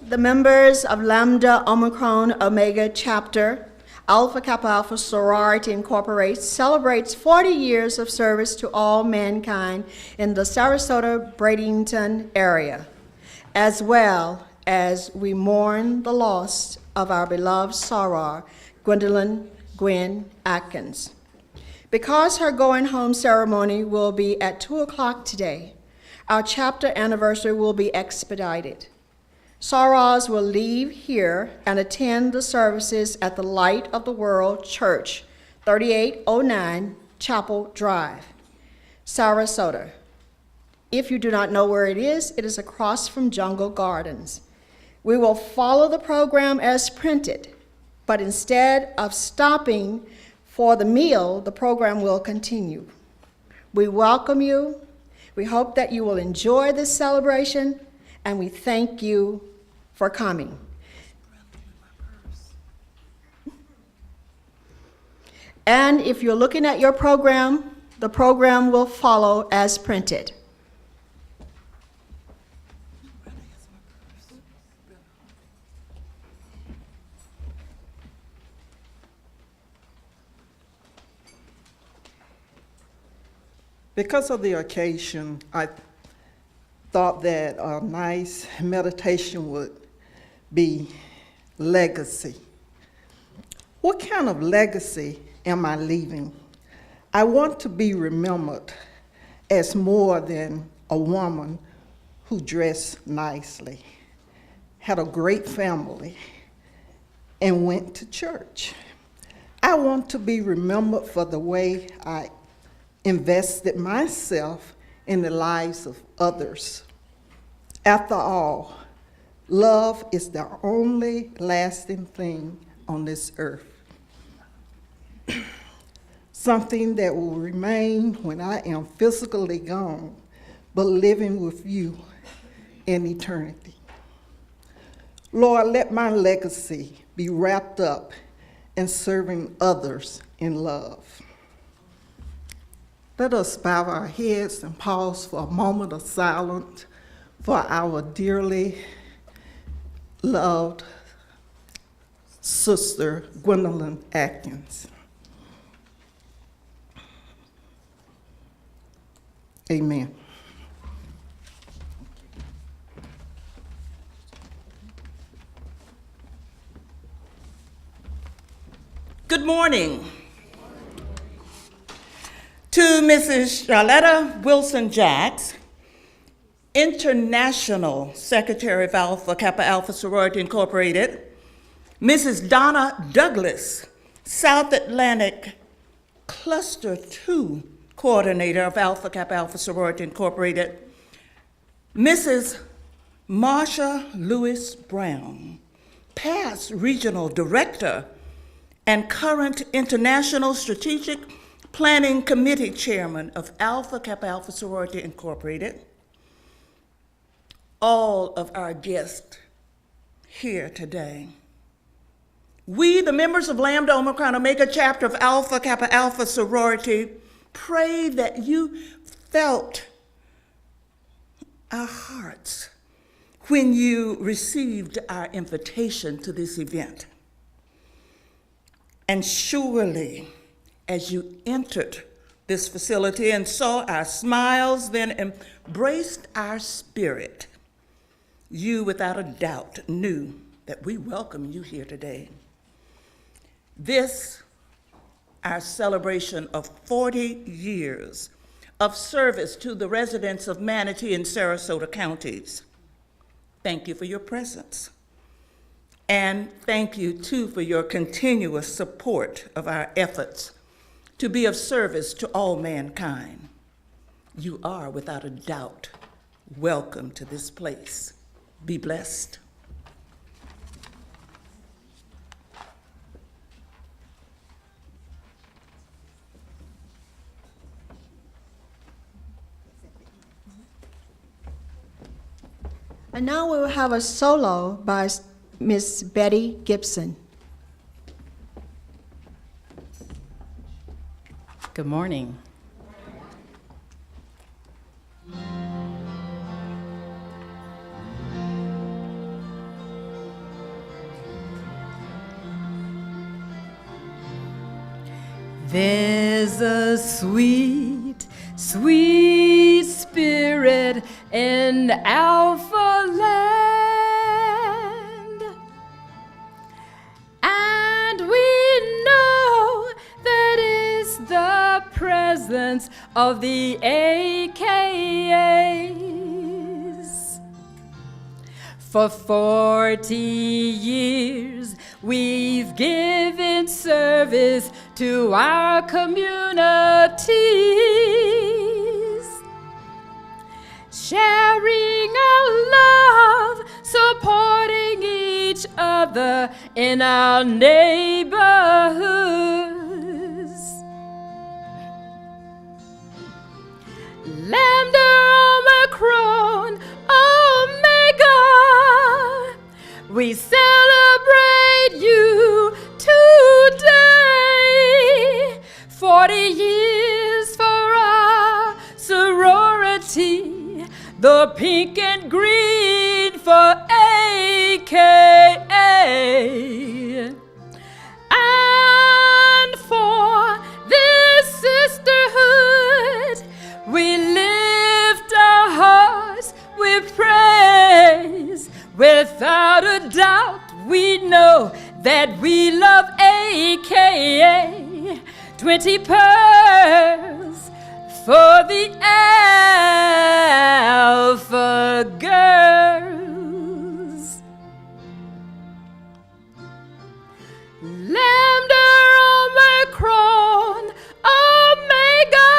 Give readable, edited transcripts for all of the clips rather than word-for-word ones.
The members of Lambda, Omicron, Omega chapter, Alpha Kappa Alpha Sorority Incorporated celebrates 40 years of service to all mankind in the Sarasota-Bradenton area, as well as we mourn the loss of our beloved soror, Gwendolyn Gwen Atkins. Because her going home ceremony will be at 2 o'clock today, our chapter anniversary will be expedited. Sorors will leave here and attend the services at the Light of the World Church, 3809 Chapel Drive, Sarasota. If you do not know where it is across from Jungle Gardens. We will follow the program as printed, but instead of stopping for the meal, the program will continue. We welcome you. We hope that you will enjoy this celebration, and we thank you for coming. And if you're looking at your program, the program will follow as printed. Because of the occasion, I thought that a nice meditation would be legacy. What kind of legacy am I leaving? I want to be remembered as more than a woman who dressed nicely, had a great family, and went to church. I want to be remembered for the way I invested myself in the lives of others. After all, love is the only lasting thing on this earth. Something that will remain when I am physically gone, but living with you in eternity. Lord, let my legacy be wrapped up in serving others in love. Let us bow our heads and pause for a moment of silence for our dearly loved sister, Gwendolyn Atkins. Amen. Good morning. To Mrs. Charlotta Wilson-Jacks, International Secretary of Alpha Kappa Alpha Sorority Incorporated, Mrs. Donna Douglas, South Atlantic Cluster 2 Coordinator of Alpha Kappa Alpha Sorority Incorporated, Mrs. Marsha Lewis Brown, past Regional Director and current International Strategic Planning Committee Chairman of Alpha Kappa Alpha Sorority Incorporated, all of our guests here today. We, the members of Lambda, Omicron, Omega chapter of Alpha Kappa Alpha Sorority, pray that you felt our hearts when you received our invitation to this event. And surely, as you entered this facility and saw our smiles, then embraced our spirit, you without a doubt knew that we welcome you here today. This, our celebration of 40 years of service to the residents of Manatee and Sarasota counties. Thank you for your presence. And thank you too for your continuous support of our efforts to be of service to all mankind. You are, without a doubt, welcome to this place. Be blessed. And now we will have a solo by Miss Betty Gibson. Good morning. There's a sweet, sweet spirit in Alpha Land, and we know that is the presence of the AKAs. For 40 years, we've given service to our communities, sharing our love, supporting each other in our neighborhoods. Lambda, Omicron, Omega, we celebrate you today. 40 years for our sorority, the pink and green for AKA. And for this sisterhood, we lift our hearts with praise. Without a doubt, we know that we love AKA. 20 pearls for the Alpha girls. Lambda, Omicron, Omega,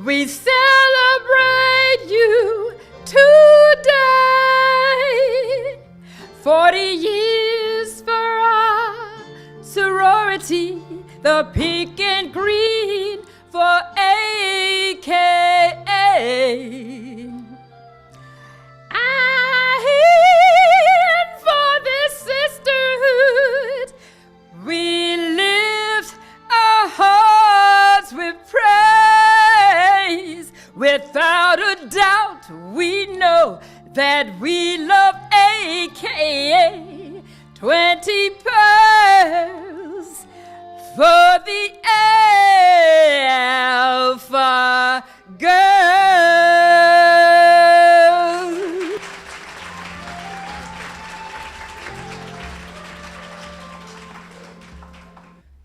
we celebrate you today. 40 years for our sorority, the pink and green for AKA. And for this sisterhood, we lift our hearts with praise. Without a doubt, we know that we love AKA. 20 pearls for the Alpha girls.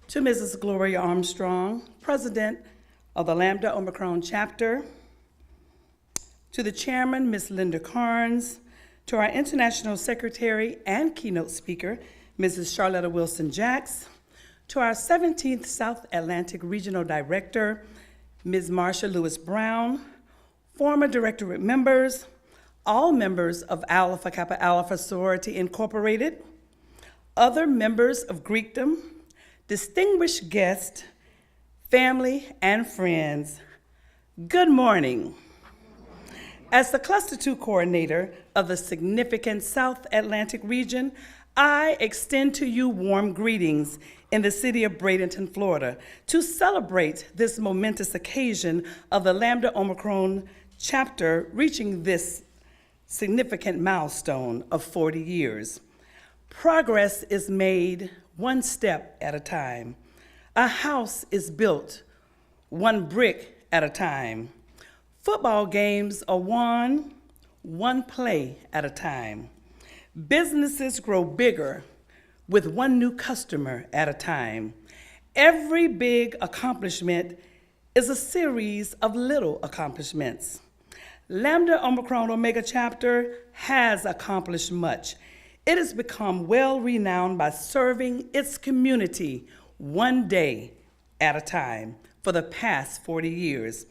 To Mrs. Gloria Armstrong, President of the Lambda Omicron chapter, to the chairman, Ms. Linda Carnes, to our international secretary and keynote speaker, Mrs. Charlotta Wilson-Jacks, to our 17th South Atlantic Regional Director, Ms. Marsha Lewis-Brown, former directorate members, all members of Alpha Kappa Alpha Sorority Incorporated, other members of Greekdom, distinguished guests, family, and friends, good morning. As the Cluster 2 coordinator of the significant South Atlantic region, I extend to you warm greetings in the city of Bradenton, Florida, to celebrate this momentous occasion of the Lambda Omicron chapter reaching this significant milestone of 40 years. Progress is made one step at a time. A house is built one brick at a time. Football games are won one play at a time. Businesses grow bigger with one new customer at a time. Every big accomplishment is a series of little accomplishments. Lambda Omicron Omega chapter has accomplished much. It has become well-renowned by serving its community one day at a time for the past 40 years.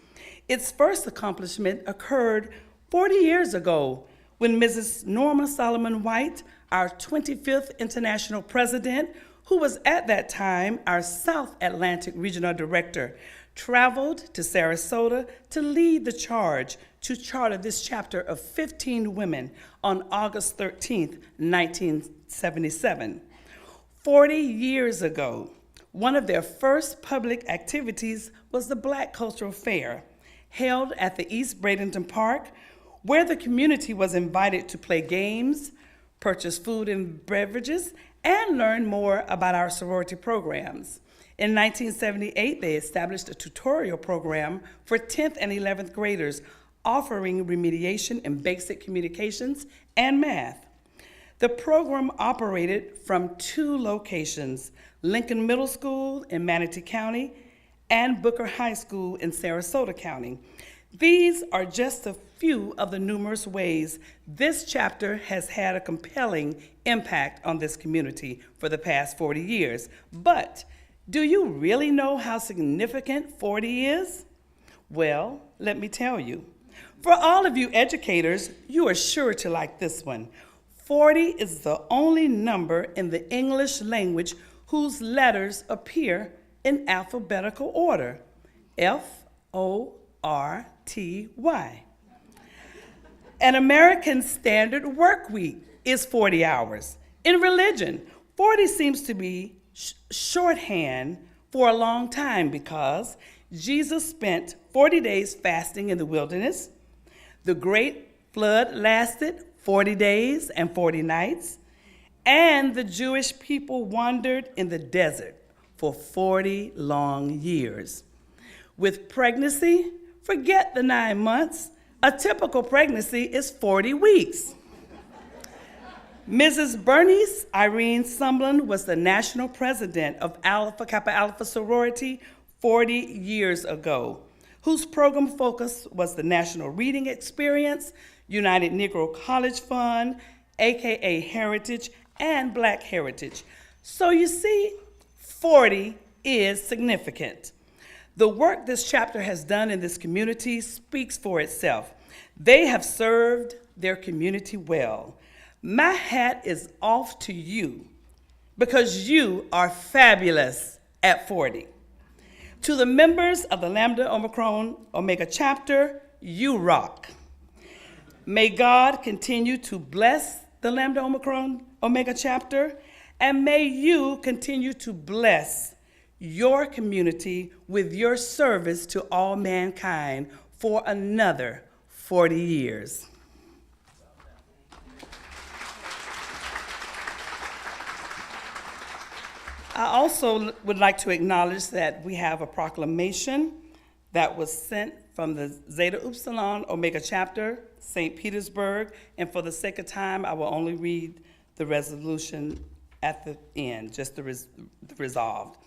Its first accomplishment occurred 40 years ago, when Mrs. Norma Solomon White, our 25th International President, who was at that time our South Atlantic Regional Director, traveled to Sarasota to lead the charge to charter this chapter of 15 women on August 13th, 1977. 40 years ago, one of their first public activities was the Black Cultural Fair, held at the East Bradenton Park, where the community was invited to play games, purchase food and beverages, and learn more about our sorority programs. In 1978, they established a tutorial program for 10th and 11th graders, offering remediation in basic communications and math. The program operated from 2 locations, Lincoln Middle School in Manatee County and Booker High School in Sarasota County. These are just a few of the numerous ways this chapter has had a compelling impact on this community for the past 40 years. But do you really know how significant 40 is? Well, let me tell you. For all of you educators, you are sure to like this one. 40 is the only number in the English language whose letters appear in alphabetical order. F-O-R-T-Y. An American Standard Work Week is 40 hours. In religion, 40 seems to be shorthand for a long time because Jesus spent 40 days fasting in the wilderness. The Great Flood lasted 40 days and 40 nights, and the Jewish people wandered in the desert for 40 long years. With pregnancy, forget the 9 months. A typical pregnancy is 40 weeks. Mrs. Bernice Irene Sumlin was the national president of Alpha Kappa Alpha Sorority 40 years ago, whose program focus was the National Reading Experience, United Negro College Fund, AKA Heritage, and Black Heritage. So you see, 40 is significant. The work this chapter has done in this community speaks for itself. They have served their community well. My hat is off to you because you are fabulous at 40. To the members of the Lambda Omicron Omega chapter, you rock. May God continue to bless the Lambda Omicron Omega chapter, and may you continue to bless your community with your service to all mankind for another 40 years. I also would like to acknowledge that we have a proclamation that was sent from the Zeta Upsilon Omega chapter, St. Petersburg, and for the sake of time, I will only read the resolution at the end, just the resolved.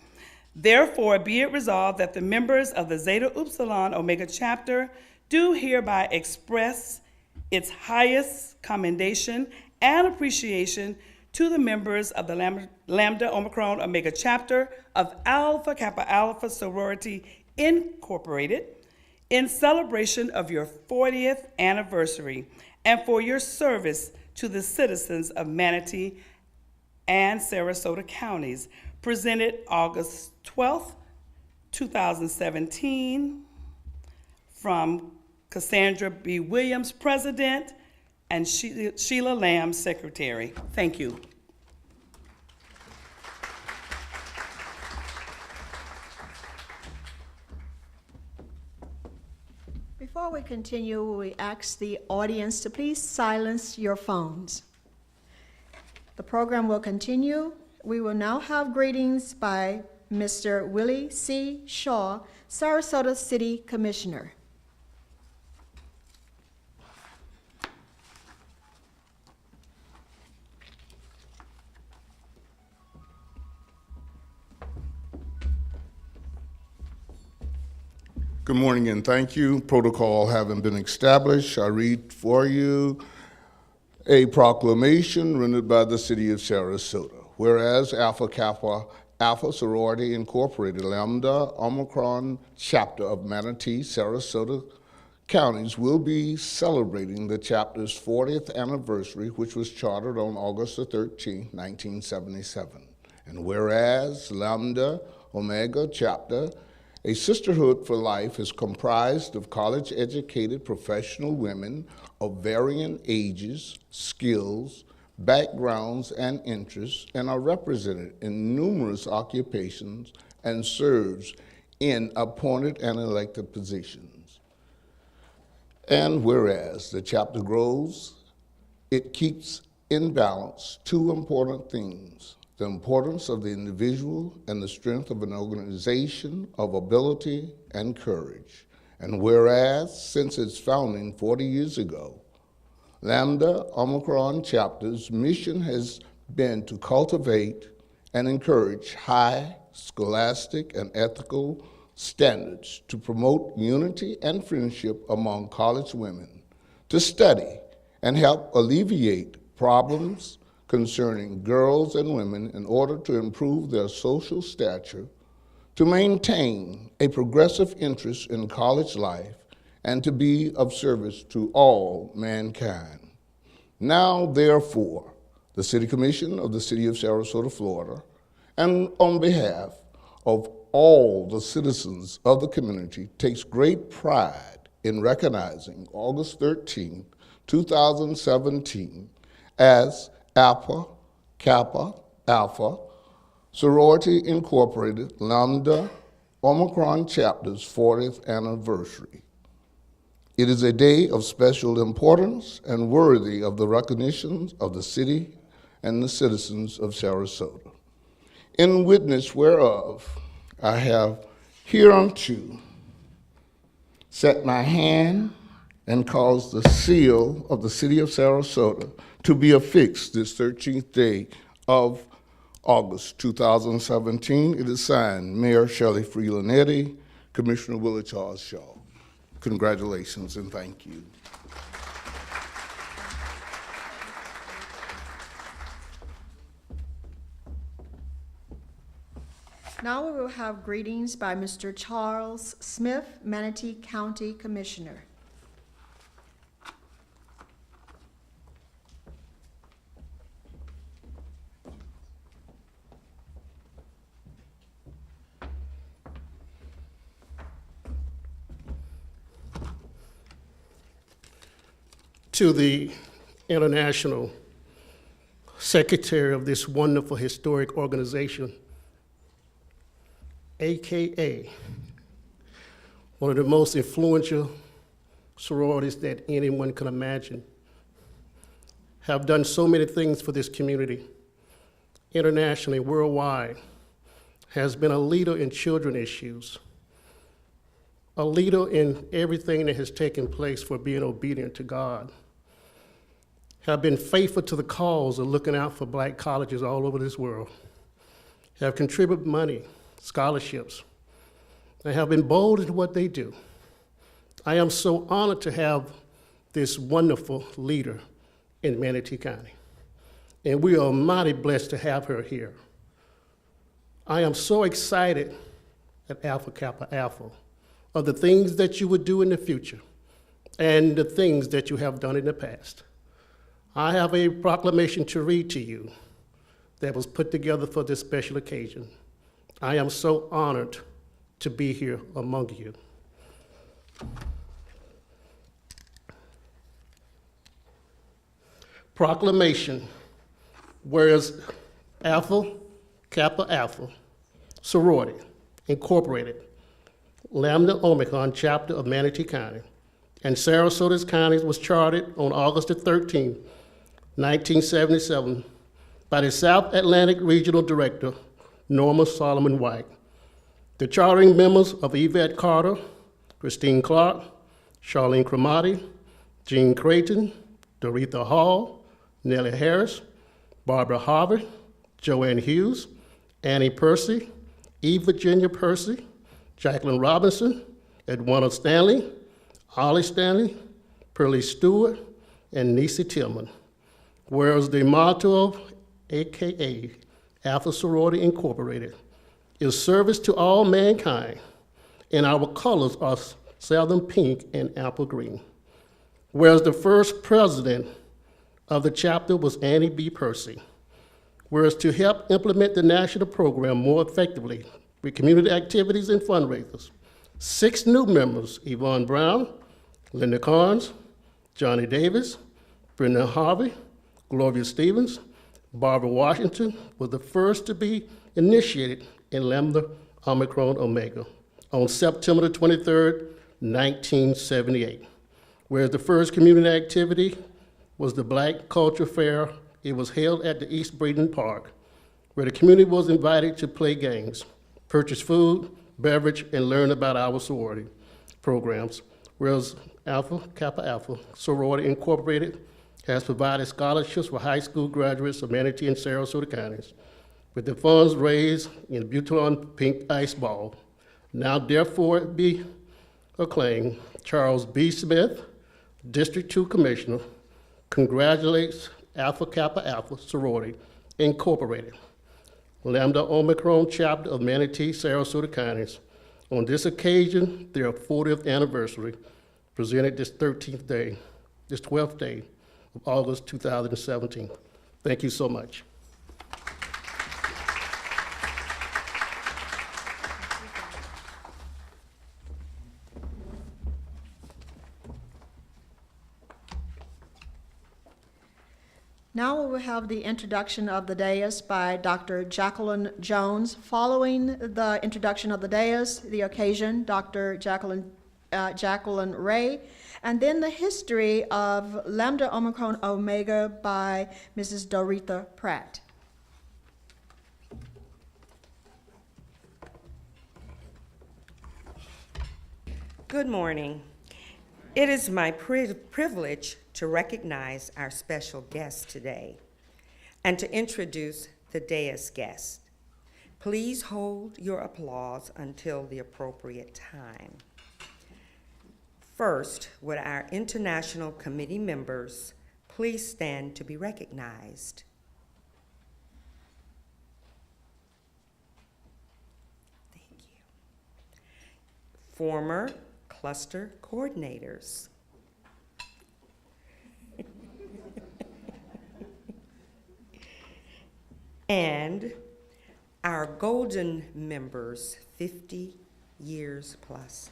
Therefore, be it resolved that the members of the Zeta Upsilon Omega chapter do hereby express its highest commendation and appreciation to the members of the Lambda Omicron Omega chapter of Alpha Kappa Alpha Sorority Incorporated in celebration of your 40th anniversary and for your service to the citizens of Manatee and Sarasota counties, presented August 12th, 2017, from Cassandra B. Williams, President, and Sheila Lamb, Secretary. Thank you. Before we continue, we ask the audience to please silence your phones. The program will continue. We will now have greetings by Mr. Willie C. Shaw, Sarasota City Commissioner. Good morning and thank you. Protocol having been established, I read for you a proclamation rendered by the City of Sarasota. Whereas Alpha Kappa Alpha Sorority Incorporated, Lambda Omicron chapter of Manatee, Sarasota counties will be celebrating the chapter's 40th anniversary, which was chartered on August the 13th, 1977. And whereas Lambda Omega chapter, a sisterhood for life, is comprised of college-educated professional women of varying ages, skills, backgrounds, and interests, and are represented in numerous occupations and serves in appointed and elected positions. And whereas the chapter grows, it keeps in balance two important things: the importance of the individual and the strength of an organization of ability and courage. And whereas, since its founding 40 years ago, Lambda Omicron chapter's mission has been to cultivate and encourage high scholastic and ethical standards, to promote unity and friendship among college women, to study and help alleviate problems concerning girls and women in order to improve their social stature, to maintain a progressive interest in college life, and to be of service to all mankind. Now, therefore, the City Commission of the City of Sarasota, Florida, and on behalf of all the citizens of the community, takes great pride in recognizing August 13, 2017 as Alpha, Kappa, Alpha, Sorority Incorporated, Lambda, Omicron Chapter's 40th anniversary. It is a day of special importance and worthy of the recognition of the city and the citizens of Sarasota. In witness whereof, I have hereunto set my hand and caused the seal of the city of Sarasota to be affixed this 13th day of August 2017. It is signed Mayor Shelley Freelanetti, Commissioner Willie Charles Shaw. Congratulations and thank you. Now we will have greetings by Mr. Charles Smith, Manatee County Commissioner. To the international secretary of this wonderful historic organization, AKA one of the most influential sororities that anyone can imagine, have done so many things for this community, internationally, worldwide, has been a leader in children issues, a leader in everything that has taken place for being obedient to God, have been faithful to the cause of looking out for black colleges all over this world, have contributed money, scholarships, and have been bold in what they do. I am so honored to have this wonderful leader in Manatee County, and we are mighty blessed to have her here. I am so excited at Alpha Kappa Alpha of the things that you would do in the future and the things that you have done in the past. I have a proclamation to read to you that was put together for this special occasion. I am so honored to be here among you. Proclamation. Whereas Alpha Kappa Alpha Sorority Incorporated, Lambda Omicron chapter of Manatee County and Sarasota County was chartered on August the 13th, 1977 by the South Atlantic Regional Director, Norma Solomon White. The chartering members of Yvette Carter, Christine Clark, Charlene Cremati, Jean Creighton, Doretha Hall, Nellie Harris, Barbara Harvey, Joanne Hughes, Annie Percy, Eve Virginia Percy, Jacqueline Robinson, Edwina Stanley, Ollie Stanley, Pearlie Stewart, and Niecy Tillman. Whereas the motto of AKA Alpha Sorority Incorporated is service to all mankind, and our colors are Southern Pink, and Apple Green. Whereas the first president of the chapter was Annie B. Percy. Whereas to help implement the national program more effectively with community activities and fundraisers, 6 new members, Yvonne Brown, Linda Carnes, Johnny Davis, Brenda Harvey, Gloria Stevens, Barbara Washington, was the first to be initiated in Lambda Omicron Omega on September the 23rd, 1978. Whereas the first community activity was the Black Culture Fair. It was held at the East Braden Park, where the community was invited to play games, purchase food, beverage, and learn about our sorority programs. Whereas Alpha Kappa Alpha Sorority Incorporated has provided scholarships for high school graduates of Manatee and Sarasota counties, with the funds raised in the Butelon Pink Ice Ball. Now therefore it be acclaimed, Charles B. Smith, District 2 Commissioner, congratulates Alpha Kappa Alpha Sorority Incorporated, Lambda Omicron Chapter of Manatee, Sarasota counties, on this occasion, their 40th anniversary, presented this 12th day of August 2017. Thank you so much. Now we will have the introduction of the dais by Dr. Jacqueline Jones. Following the introduction of the dais, the occasion, Dr. Jacqueline Ray, and then the history of Lambda Omicron Omega by Mrs. Doretha Pratt. Good morning. It is my privilege to recognize our special guest today and to introduce the dais guest. Please hold your applause until the appropriate time. First, would our international committee members please stand to be recognized? Thank you. Former cluster coordinators. And our golden members, 50 years plus.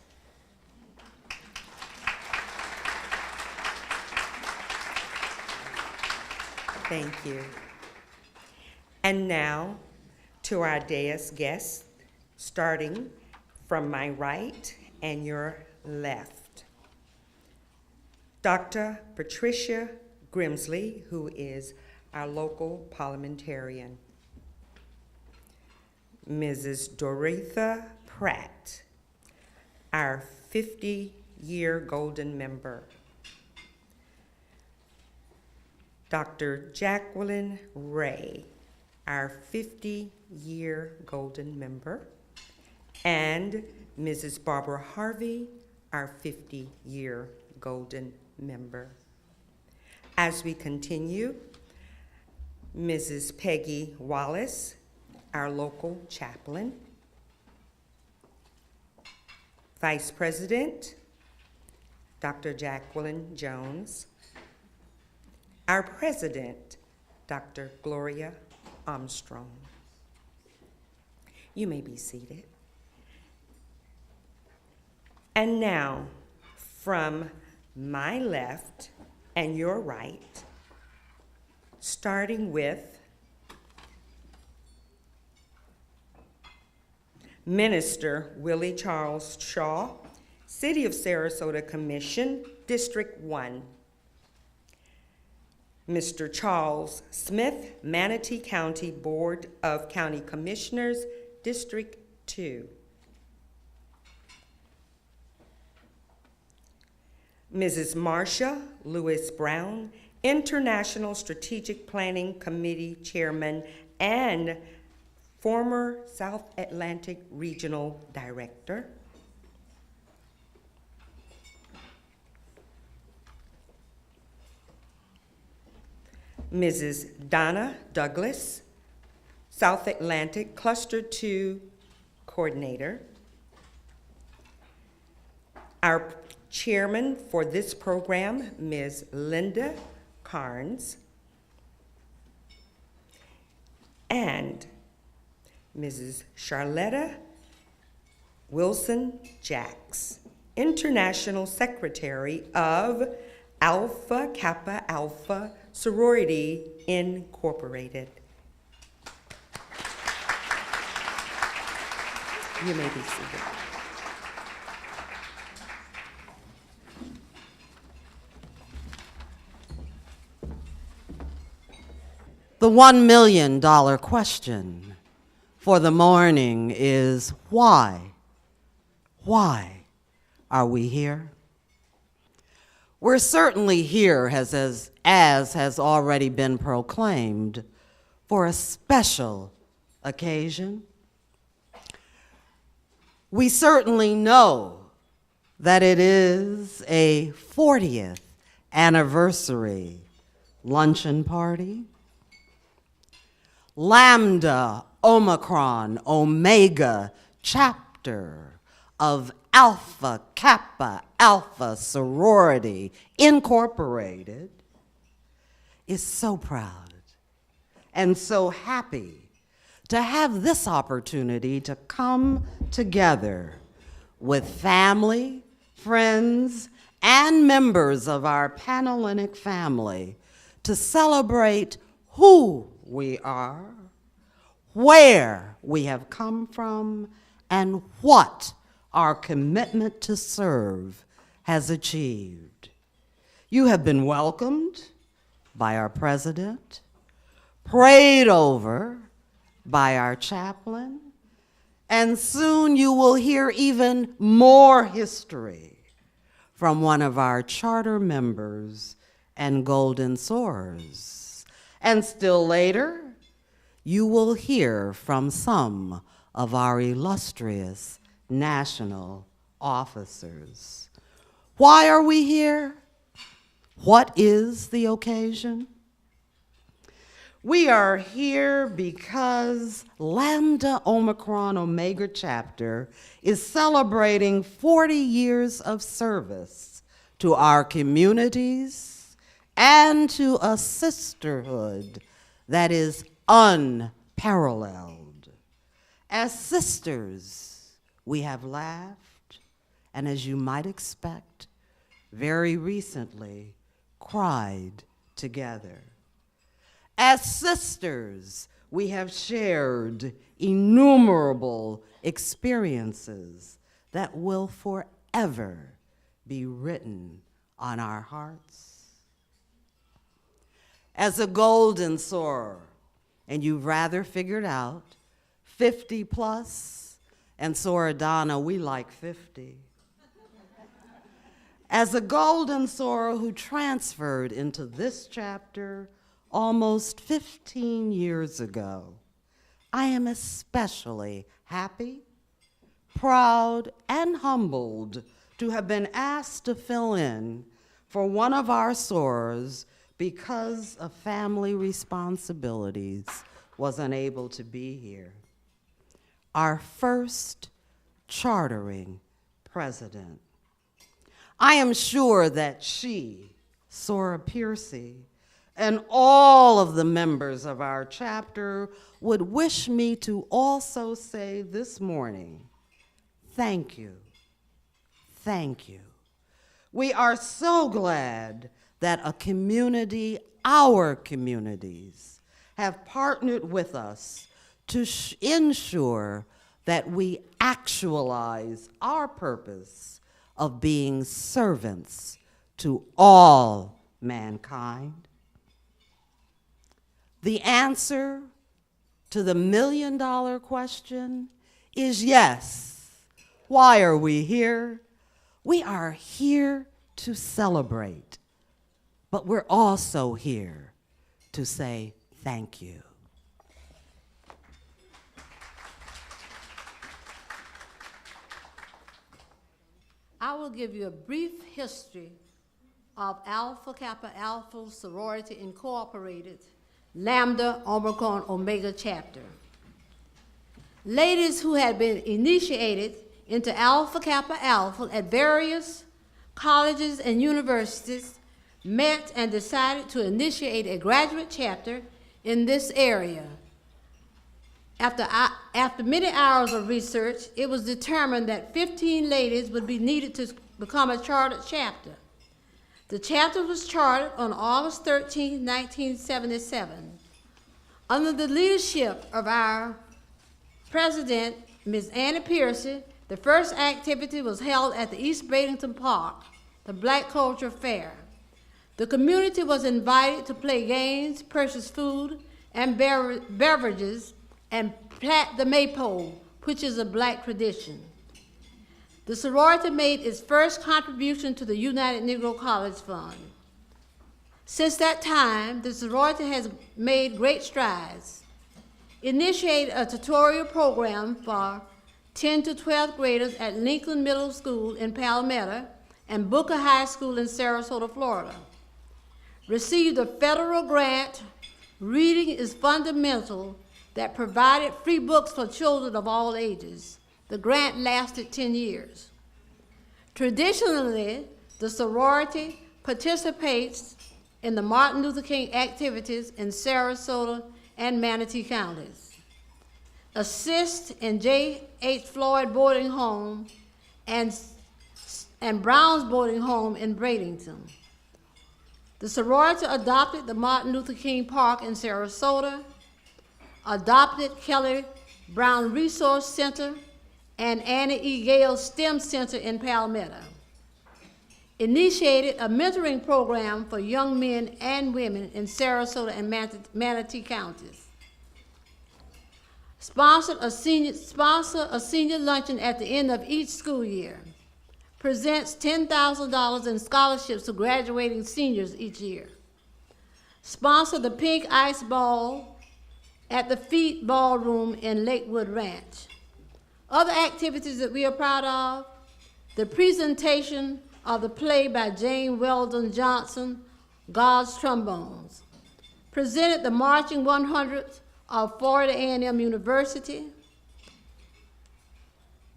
Thank you. And now to our dais guests, starting from my right and your left. Dr. Patricia Grimsley, who is our local parliamentarian. Mrs. Doretha Pratt, our 50-year golden member. Dr. Jacqueline Ray, our 50-year golden member. And Mrs. Barbara Harvey, our 50-year golden member. As we continue, Mrs. Peggy Wallace, our local chaplain. Vice President, Dr. Jacqueline Jones. Our President, Dr. Gloria Armstrong. You may be seated. And now, from my left and your right, starting with Minister Willie Charles Shaw, City of Sarasota Commission, District 1. Mr. Charles Smith, Manatee County Board of County Commissioners, District 2. Mrs. Marcia Lewis Brown, International Strategic Planning Committee Chairman and former South Atlantic Regional Director. Mrs. Donna Douglas, South Atlantic Cluster 2 Coordinator. Our chairman for this program, Ms. Linda Carnes, and Mrs. Charlotta Wilson-Jacks, International Secretary of Alpha Kappa Alpha Sorority Incorporated. You may be seated. The $1 million question for the morning is why? Why are we here? We're certainly here, as has already been proclaimed, for a special occasion. We certainly know that it is a 40th anniversary luncheon party. Lambda, Omicron, Omega chapter of Alpha Kappa Alpha Sorority Incorporated is so proud and so happy to have this opportunity to come together with family, friends, and members of our Panhellenic family to celebrate who we are, where we have come from, and what our commitment to serve has achieved. You have been welcomed by our president, prayed over by our chaplain, and soon you will hear even more history from one of our charter members and golden soarers. And still later, you will hear from some of our illustrious national officers. Why are we here? What is the occasion? We are here because Lambda Omicron Omega chapter is celebrating 40 years of service to our communities and to a sisterhood that is unparalleled. As sisters, we have laughed, and as you might expect, very recently cried together. As sisters, we have shared innumerable experiences that will forever be written on our hearts. As a golden soarer, and you've rather figured out 50 plus, and Soradonna, we like 50. As a golden soarer who transferred into this chapter almost 15 years ago, I am especially happy, proud, and humbled to have been asked to fill in for one of our soarers because of family responsibilities was unable to be here. Our first chartering president. I am sure that she, Sora Piercy, and all of the members of our chapter would wish me to also say this morning, thank you, thank you. We are so glad that a community, our communities, have partnered with us to ensure that we actualize our purpose of being servants to all mankind. The answer to the $1 million question is yes. Why are we here? We are here to celebrate, but we're also here to say thank you. I will give you a brief history of Alpha Kappa Alpha Sorority Incorporated, Lambda Omicron Omega chapter. Ladies who had been initiated into Alpha Kappa Alpha at various colleges and universities met and decided to initiate a graduate chapter in this area. After many hours of research, it was determined that 15 ladies would be needed to become a chartered chapter. The chapter was chartered on August 13, 1977. Under the leadership of our president, Ms. Annie Piercy, the first activity was held at the East Bradenton Park, the Black Culture Fair. The community was invited to play games, purchase food and beverages, and plait the maypole, which is a black tradition. The sorority made its first contribution to the United Negro College Fund. Since that time, the sorority has made great strides. Initiated a tutorial program for 10 to 12th graders at Lincoln Middle School in Palmetto and Booker High School in Sarasota, Florida. Received a federal grant, Reading is Fundamental, that provided free books for children of all ages. The grant lasted 10 years. Traditionally, the sorority participates in the Martin Luther King activities in Sarasota and Manatee counties. Assist in J.H. Floyd boarding home and Brown's boarding home in Bradenton. The sorority adopted the Martin Luther King Park in Sarasota, adopted Kelly Brown Resource Center and Annie E. Gale STEM Center in Palmetto. Initiated a mentoring program for young men and women in Sarasota and Manatee counties. Sponsor a senior luncheon at the end of each school year. Presents $10,000 in scholarships to graduating seniors each year. Sponsor the Pink Ice Ball at the Feet Ballroom in Lakewood Ranch. Other activities that we are proud of, the presentation of the play by Jane Weldon Johnson, God's Trombones. Presented the Marching 100th of Florida A&M University.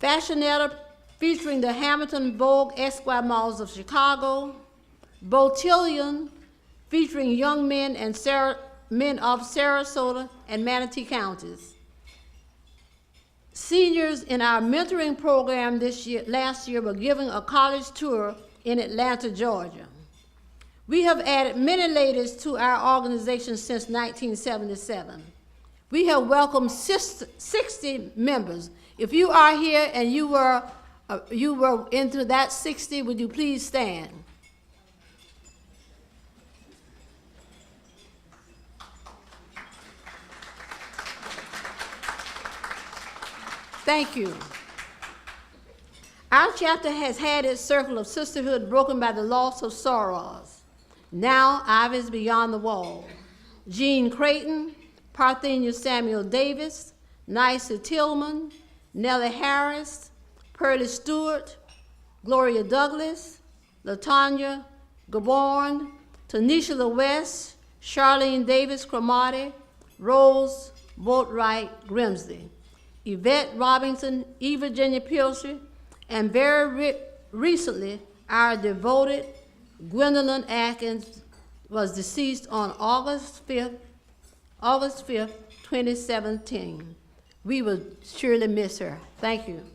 Fashionetta featuring the Hamilton Vogue Esquire Malls of Chicago. Botillion featuring young men and men of Sarasota and Manatee counties. Seniors in our mentoring program last year were given a college tour in Atlanta, Georgia. We have added many ladies to our organization since 1977. We have welcomed 60 members. If you are here and you were into that 60, would you please stand? Thank you. Our chapter has had its circle of sisterhood broken by the loss of sorors. Now, Ivy's beyond the wall. Jean Creighton, Parthenia Samuel Davis, Nysa Tillman, Nellie Harris, Pearlie Stewart, Gloria Douglas, LaTanya Gaborn, Tanisha West, Charlene Davis Cromartie, Rose Boatwright Grimsley, Yvette Robinson, E. Virginia Pilsey, and very recently, our devoted Gwendolyn Atkins was deceased on August 5th, 2017. We will surely miss her. Thank you.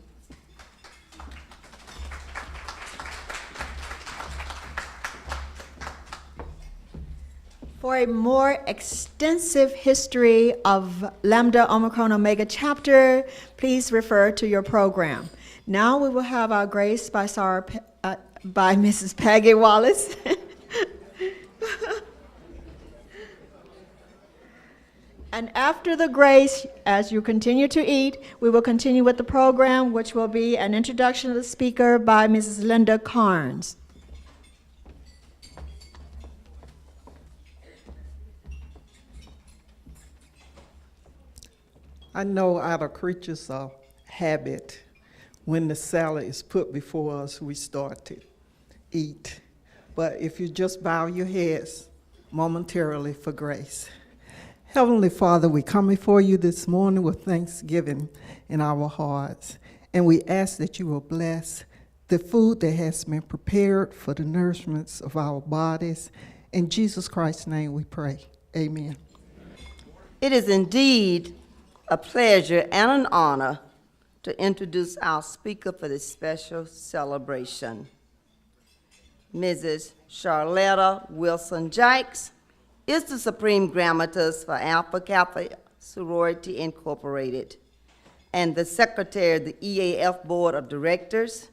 For a more extensive history of Lambda Omicron Omega chapter, please refer to your program. Now we will have our grace by Mrs. Peggy Wallace. And after the grace, as you continue to eat, we will continue with the program, which will be an introduction of the speaker by Mrs. Linda Carnes. I know out of creatures of habit, when the salad is put before us, we start to eat. But if you just bow your heads momentarily for grace. Heavenly Father, we come before you this morning with thanksgiving in our hearts. And we ask that you will bless the food that has been prepared for the nourishments of our bodies. In Jesus Christ's name we pray. Amen. It is indeed a pleasure and an honor to introduce our speaker for this special celebration. Mrs. Charlotta Wilson Jikes is the Supreme Grammatus for Alpha Kappa Sorority Incorporated and the Secretary of the EAF Board of Directors,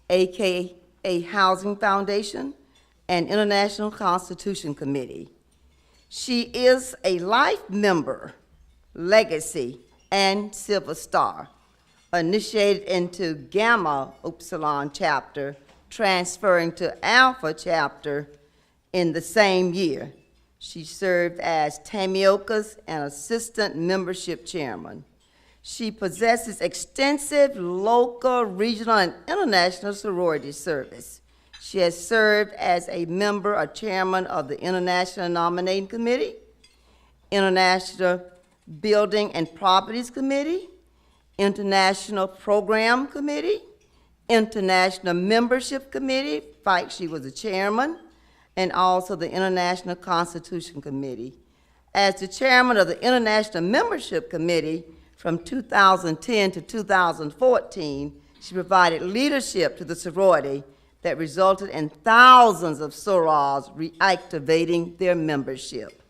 aka Housing Foundation, and International Constitution Committee. She is a life member, legacy, and Silver Star, initiated into Gamma Upsilon chapter, transferring to Alpha chapter in the same year. She served as Tamioka's and assistant membership chairman. She possesses extensive local, regional, and international sorority service. She has served as a member or chairman of the International Nominating Committee, International Building and Properties Committee, International Program Committee, International Membership Committee, in fact, she was the chairman, and also the International Constitution Committee. As the chairman of the International Membership Committee from 2010 to 2014, she provided leadership to the sorority that resulted in thousands of sorors reactivating their membership.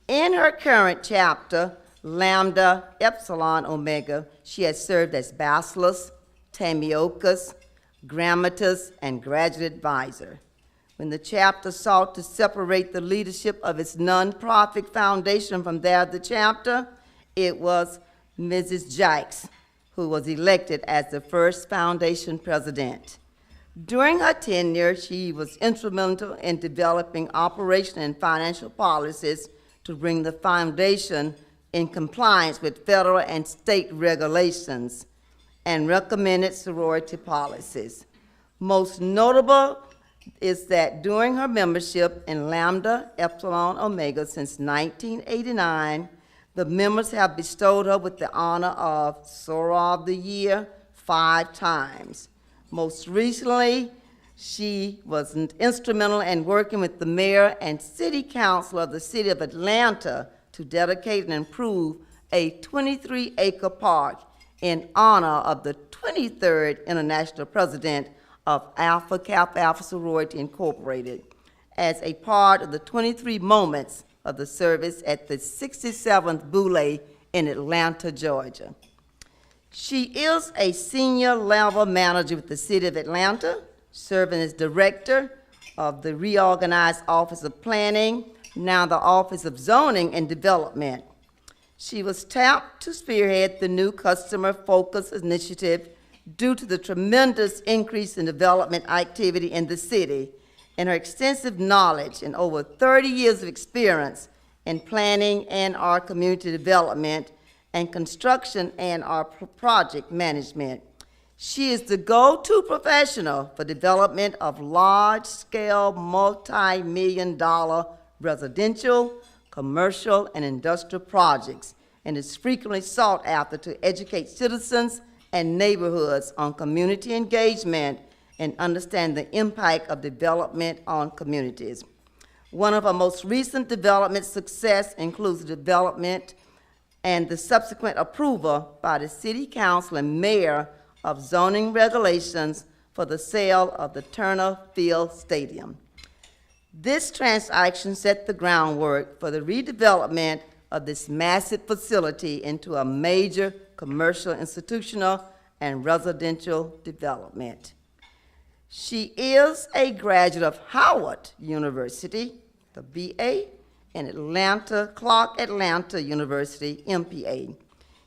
In her current chapter, Lambda, Epsilon, Omega, she has served as Bacillus, Tamiokas, Grammatus, and Graduate Advisor. When the chapter sought to separate the leadership of its nonprofit foundation from that of the chapter, it was Mrs. Jikes who was elected as the first foundation president. During her tenure, she was instrumental in developing operational and financial policies to bring the foundation in compliance with federal and state regulations and recommended sorority policies. Most notable is that during her membership in Lambda, Epsilon, Omega since 1989, the members have bestowed her with the honor of Soror of the Year 5 times. Most recently, she was instrumental in working with the mayor and city council of the city of Atlanta to dedicate and improve a 23-acre park in honor of the 23rd International President of Alpha Kappa Alpha Sorority Incorporated as a part of the 23 moments of the service at the 67th Boule in Atlanta, Georgia. She is a senior level manager with the City of Atlanta, serving as director of the reorganized Office of Planning, now the Office of Zoning and Development. She was tapped to spearhead the new customer focus initiative due to the tremendous increase in development activity in the city and her extensive knowledge and over 30 years of experience in planning and our community development and construction and our project management. She is the go-to professional for development of large-scale, multi-million-dollar residential, commercial, and industrial projects, and is frequently sought after to educate citizens and neighborhoods on community engagement and understand the impact of development on communities. One of our most recent development success includes the development and the subsequent approval by the City Council and Mayor of zoning regulations for the sale of the Turner Field Stadium. This transaction set the groundwork for the redevelopment of this massive facility into a major commercial, institutional, and residential development. She is a graduate of Howard University, the BA, and Clark Atlanta University, MPA.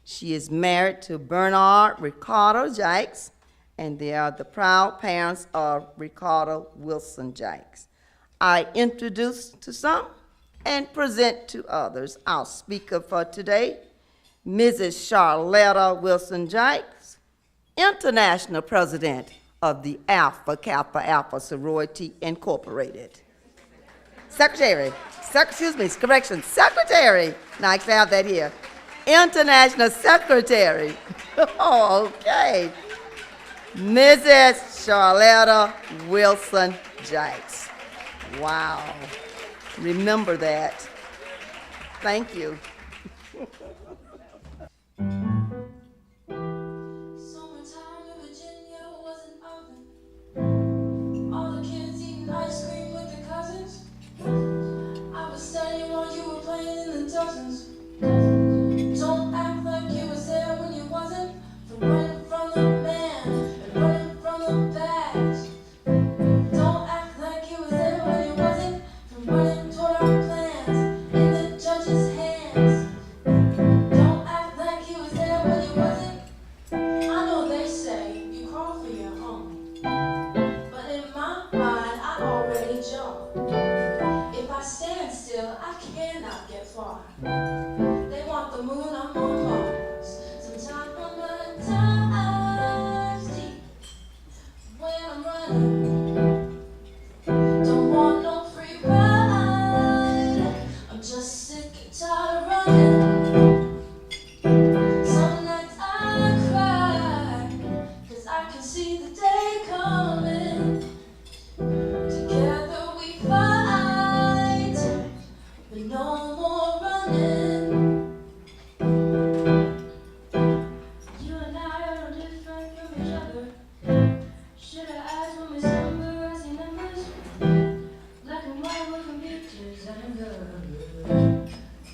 She is married to Bernard Ricardo Jikes, and they are the proud parents of Ricardo Wilson Jikes. I introduce to some and present to others our speaker for today, Mrs. Charlotta Wilson Jikes, International President of the Alpha Kappa Alpha Sorority Incorporated. Secretary. Now I can have that here. International Secretary Oh, okay. Mrs. Charlotta Wilson Jikes. Wow. Remember that. Thank you. Summertime in Virginia was an oven. All the kids eating ice cream with their cousins. I was studying while you were playing in the dozens. Don't act like you was there when you wasn't. From running from the man and running from the bags. Don't act like you was there when you wasn't. From running toward our plans in the judge's hands. Don't act like you was there when you wasn't. I know they say you crawl for your own, but in my mind I already jumped. If I stand still, I cannot get far. They want the moon, I'm on Mars. Sometimes my mind dives deep when I'm running. Don't want no free ride. I'm just sick and tired of running. Some nights I cry, 'cause I can see the day coming. Together we fight, but no more running. You and I are no different from each other. Should I ask when we slumber, I see numbers. Black and white looking pictures and good.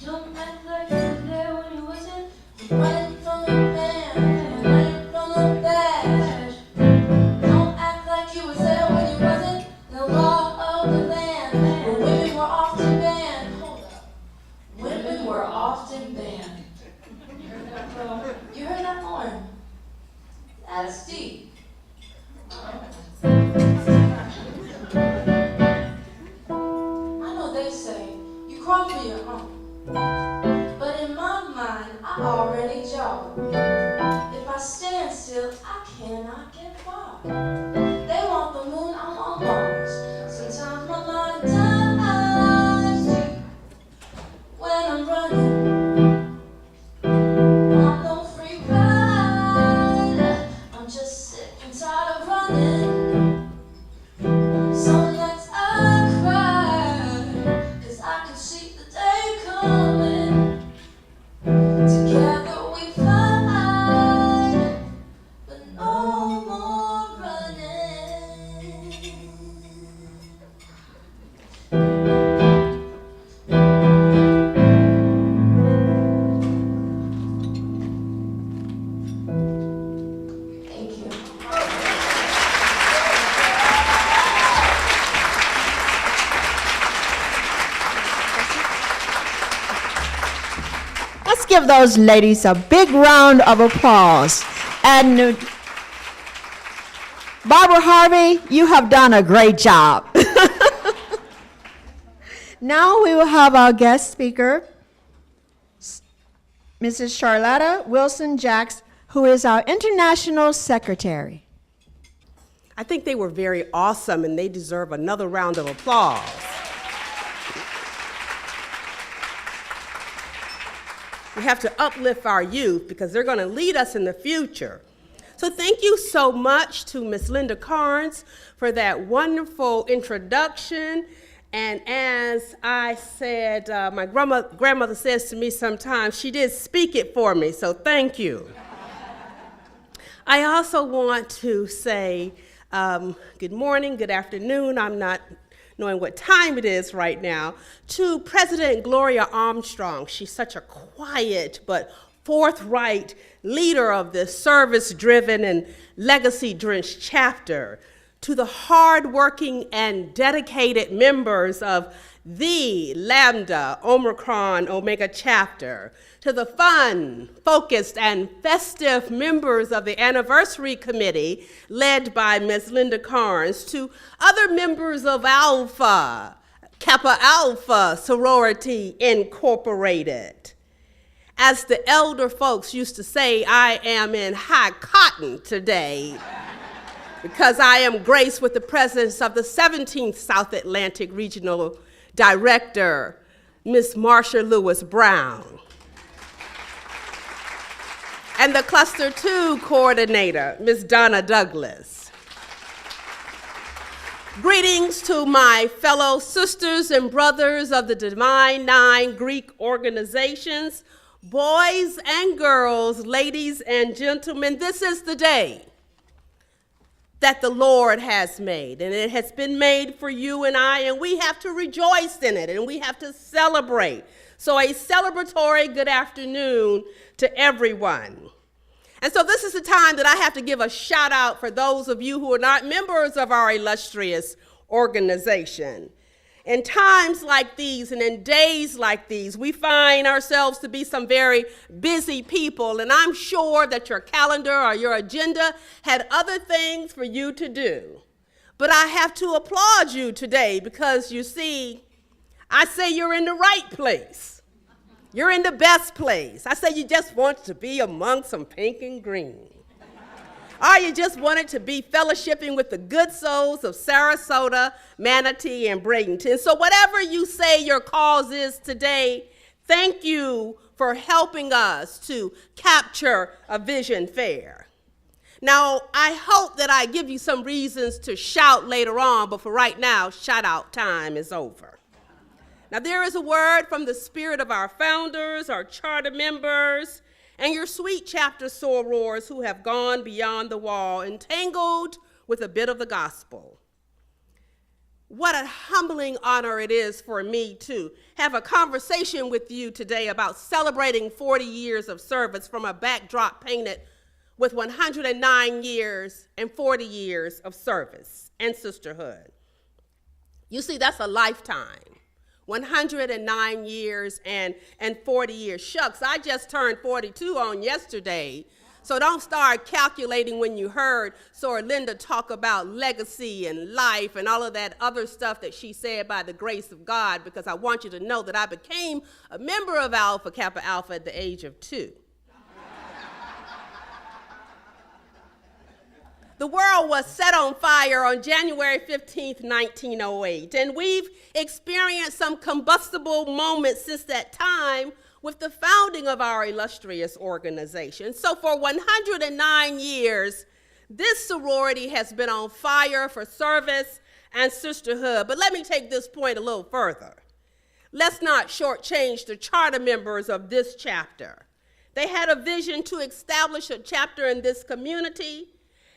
Don't act like you were there when you wasn't. Running from the man and running from the badge. Don't act like you was there when you wasn't. The law of the land, where women were often banned. Hold up. Women were often banned. You heard that horn? That's deep. I know they say you crawl for your own, but in my mind I already jog. If I stand still, I cannot get far. They want the moon, I'm on Mars. Sometimes my mind dives deep when I'm running. Want no free ride. I'm just sick and tired of running. Some nights I cry, 'cause I can see the day coming. Together we fight, but no more running. Thank you. Let's give those ladies a big round of applause. And Barbara Harvey, you have done a great job. Now we will have our guest speaker, Mrs. Charlotta Wilson Jacks, who is our International Secretary. I think they were very awesome and they deserve another round of applause. We have to uplift our youth because they're going to lead us in the future. So thank you so much to Ms. Linda Carnes for that wonderful introduction. And as I said, my grandmother says to me sometimes, she did speak it for me, so thank you. I also want to say good morning, good afternoon, I'm not knowing what time it is right now, to President Gloria Armstrong. She's such a quiet but forthright leader of this service-driven and legacy-drenched chapter, to the hardworking and dedicated members of the Lambda, Omicron, Omega chapter, to the fun, focused, and festive members of the anniversary committee led by Ms. Linda Carnes, to other members of Alpha, Kappa Alpha Sorority Incorporated. As the elder folks used to say, I am in high cotton today because I am graced with the presence of the 17th South Atlantic Regional Director, Ms. Marsha Lewis Brown. and the Cluster 2 coordinator, Ms. Donna Douglas. Greetings to my fellow sisters and brothers of the Divine Nine Greek organizations, boys and girls, ladies and gentlemen. This is the day that the Lord has made, and it has been made for you and I, and we have to rejoice in it, and we have to celebrate. So a celebratory good afternoon to everyone. And so this is the time that I have to give a shout out for those of you who are not members of our illustrious organization. In times like these and in days like these, we find ourselves to be some very busy people, and I'm sure that your calendar or your agenda had other things for you to do. But I have to applaud you today because, you see, I say you're in the right place. You're in the best place. I say you just want to be among some pink and green. Or you just wanted to be fellowshipping with the good souls of Sarasota, Manatee, and Bradenton. So whatever you say your cause is today, thank you for helping us to capture a vision fair. Now, I hope that I give you some reasons to shout later on, but for right now, shout out time is over. Now, there is a word from the spirit of our founders, our charter members, and your sweet chapter sorors who have gone beyond the wall, entangled with a bit of the gospel. What a humbling honor it is for me to have a conversation with you today about celebrating 40 years of service from a backdrop painted with 109 years and 40 years of service and sisterhood. You see, that's a lifetime. 109 years and 40 years. Shucks, I just turned 42 on yesterday, so don't start calculating when you heard Soror Linda talk about legacy and life and all of that other stuff that she said by the grace of God, because I want you to know that I became a member of Alpha Kappa Alpha at the age of 2. The world was set on fire on January 15th, 1908, and we've experienced some combustible moments since that time with the founding of our illustrious organization. So for 109 years, this sorority has been on fire for service and sisterhood. But let me take this point a little further. Let's not shortchange the charter members of this chapter. They had a vision to establish a chapter in this community,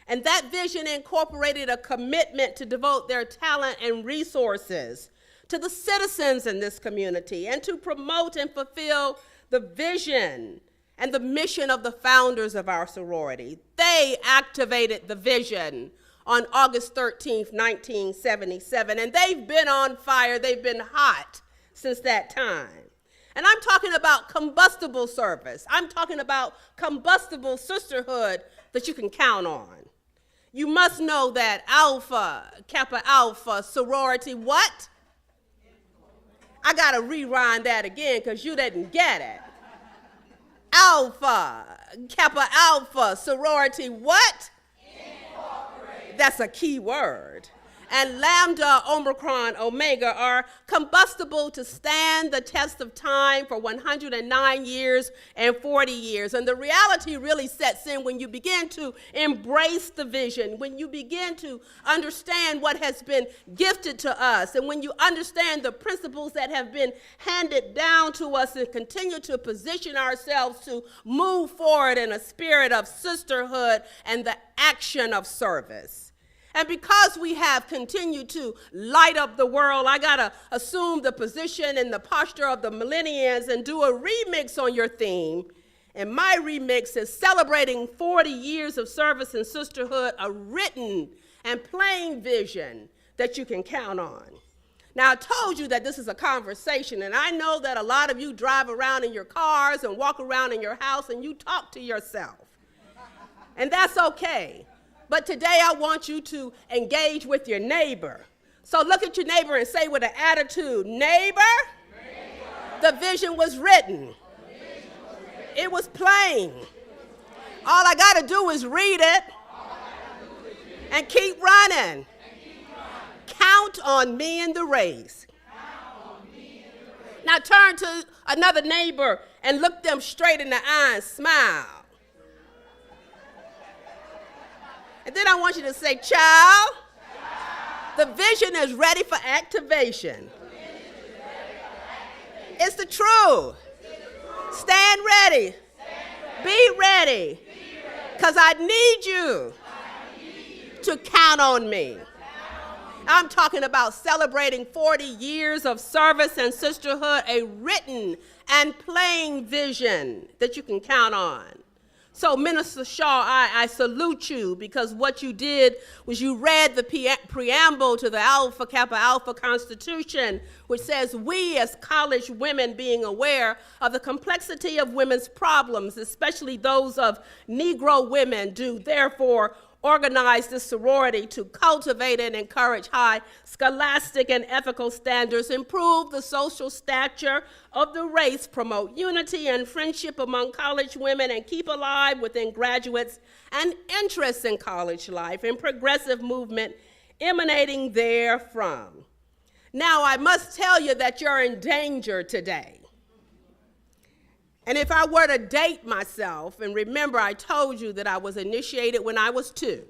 and that vision incorporated a commitment to devote their talent and resources to the citizens in this community and to promote and fulfill the vision and the mission of the founders of our sorority. They activated the vision on August 13th, 1977, and they've been on fire, they've been hot since that time. And I'm talking about combustible service. I'm talking about combustible sisterhood that you can count on. You must know that Alpha Kappa Alpha sorority what? I gotta rewind that again because you didn't get it. Alpha Kappa Alpha sorority what? Incorporated. That's a key word. And Lambda, Omicron, Omega are combustible to stand the test of time for 109 years and 40 years. And the reality really sets in when you begin to embrace the vision, when you begin to understand what has been gifted to us, and when you understand the principles that have been handed down to us and continue to position ourselves to move forward in a spirit of sisterhood and the action of service. And because we have continued to light up the world, I gotta assume the position and the posture of the millennials and do a remix on your theme. And my remix is celebrating 40 years of service and sisterhood, a written and plain vision that you can count on. Now, I told you that this is a conversation, and I know that a lot of you drive around in your cars and walk around in your house and you talk to yourself. And that's okay. But today I want you to engage with your neighbor. So look at your neighbor and say with an attitude, neighbor, the vision was written. It was plain. All I got to do is read it and keep running. Count on me in the race. Now turn to another neighbor and look them straight in the eye and smile. And then I want you to say, child, the vision is ready for activation. It's the truth. Stand ready. Be ready. Because I need you to count on me. I'm talking about celebrating 40 years of service and sisterhood, a written and plain vision that you can count on. So, Minister Shaw, I salute you, because what you did was you read the preamble to the Alpha Kappa Alpha Constitution, which says we as college women, being aware of the complexity of women's problems, especially those of Negro women, do therefore organize this sorority to cultivate and encourage high scholastic and ethical standards, improve the social stature of the race, promote unity and friendship among college women, and keep alive within graduates an interest in college life and progressive movement emanating therefrom. Now, I must tell you that you're in danger today. And if I were to date myself, and remember I told you that I was initiated when I was 2,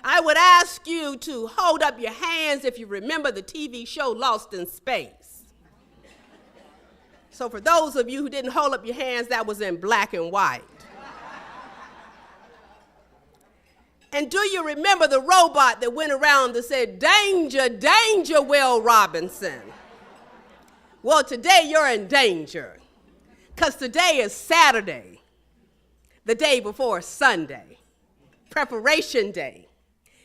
I would ask you to hold up your hands if you remember the TV show Lost in Space. So for those of you who didn't hold up your hands, that was in black and white. And do you remember the robot that went around that said, "Danger, danger, Will Robinson"? Well, today you're in danger. Because today is Saturday, the day before Sunday, preparation day.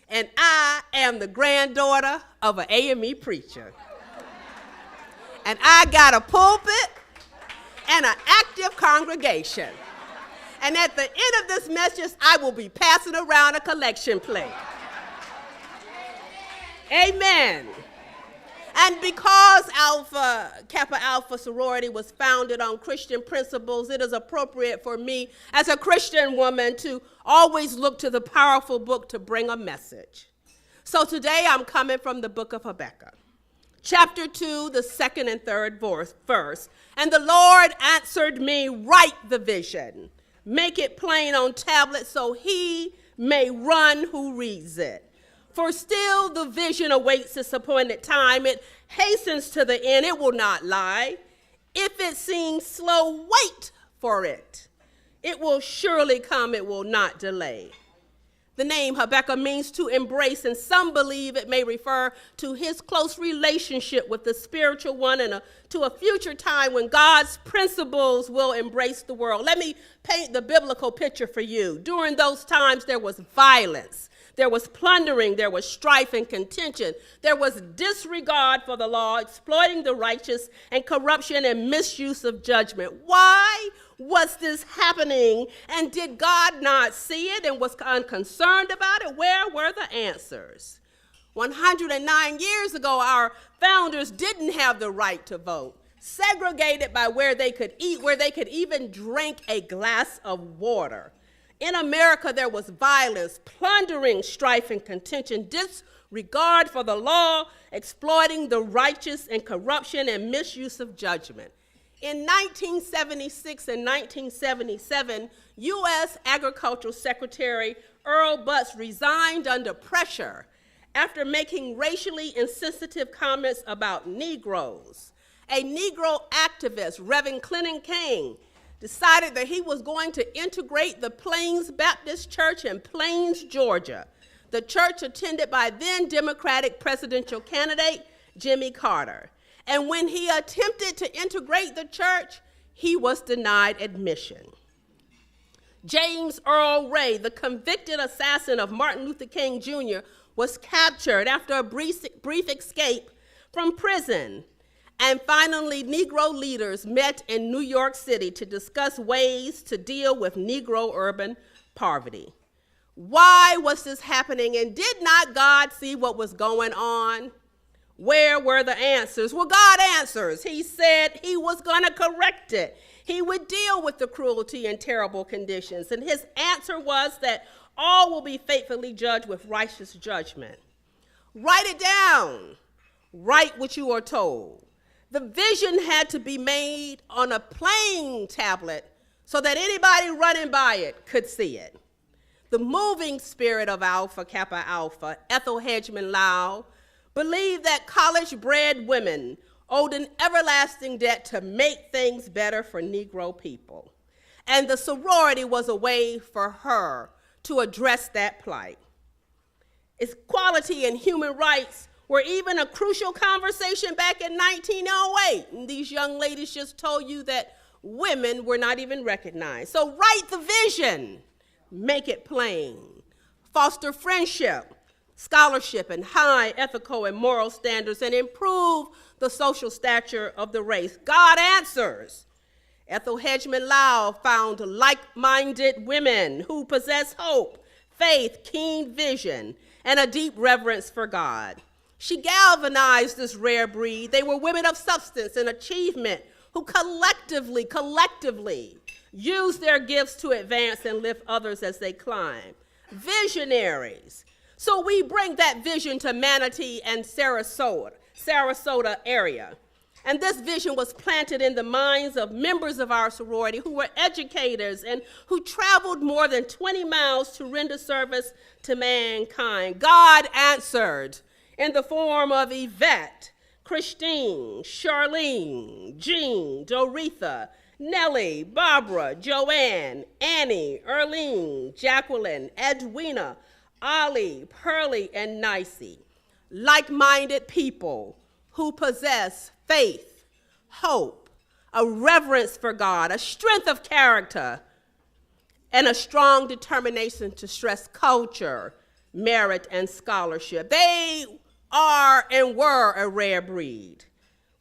And I am the granddaughter of an AME preacher. And I got a pulpit and an active congregation. And at the end of this message, I will be passing around a collection plate. Amen. And because Alpha Kappa Alpha sorority was founded on Christian principles, it is appropriate for me as a Christian woman to always look to the powerful book to bring a message. So today I'm coming from the book of Habakkuk, chapter 2, the 2nd and 3rd verse. And the Lord answered me, write the vision, make it plain on tablets so he may run who reads it. For still the vision awaits its appointed time. It hastens to the end. It will not lie. If it seems slow, wait for it. It will surely come. It will not delay. The name Habakkuk means to embrace, and some believe it may refer to his close relationship with the spiritual one and to a future time when God's principles will embrace the world. Let me paint the biblical picture for you. During those times, there was violence. There was plundering, there was strife and contention. There was disregard for the law, exploiting the righteous, and corruption and misuse of judgment. Why was this happening? And did God not see it and was unconcerned about it? Where were the answers? 109 years ago, our founders didn't have the right to vote, segregated by where they could eat, where they could even drink a glass of water. In America, there was violence, plundering, strife, and contention, disregard for the law, exploiting the righteous, and corruption and misuse of judgment. In 1976 and 1977, U.S. Agricultural Secretary Earl Butz resigned under pressure after making racially insensitive comments about Negroes. A Negro activist, Reverend Clinton King, decided that he was going to integrate the Plains Baptist Church in Plains, Georgia, the church attended by then Democratic presidential candidate Jimmy Carter. And when he attempted to integrate the church, he was denied admission. James Earl Ray, the convicted assassin of Martin Luther King Jr., was captured after a brief escape from prison. And finally, Negro leaders met in New York City to discuss ways to deal with Negro urban poverty. Why was this happening? And did not God see what was going on? Where were the answers? Well, God answers. He said he was going to correct it. He would deal with the cruelty and terrible conditions. And his answer was that all will be faithfully judged with righteous judgment. Write it down. Write what you are told. The vision had to be made on a plain tablet so that anybody running by it could see it. the moving spirit of Alpha Kappa Alpha, Ethel Hedgeman Lau, believed that college-bred women owed an everlasting debt to make things better for Negro people. And the sorority was a way for her to address that plight. Equality and human rights were even a crucial conversation back in 1908. And these young ladies just told you that women were not even recognized. So write the vision, make it plain, foster friendship, scholarship, and high ethical and moral standards, and improve the social stature of the race. God answers. Ethel Hedgeman Lau found like-minded women who possess hope, faith, keen vision, and a deep reverence for God. She galvanized this rare breed. They were women of substance and achievement who collectively used their gifts to advance and lift others as they climb. Visionaries. So we bring that vision to Manatee and Sarasota area. And this vision was planted in the minds of members of our sorority who were educators and who traveled more than 20 miles to render service to mankind. God answered in the form of Yvette, Christine, Charlene, Jean, Doretha, Nellie, Barbara, Joanne, Annie, Erlene, Jacqueline, Edwina, Ollie, Pearlie, and Nicey. Like-minded people who possess faith, hope, a reverence for God, a strength of character, and a strong determination to stress culture, merit, and scholarship. They are and were a rare breed.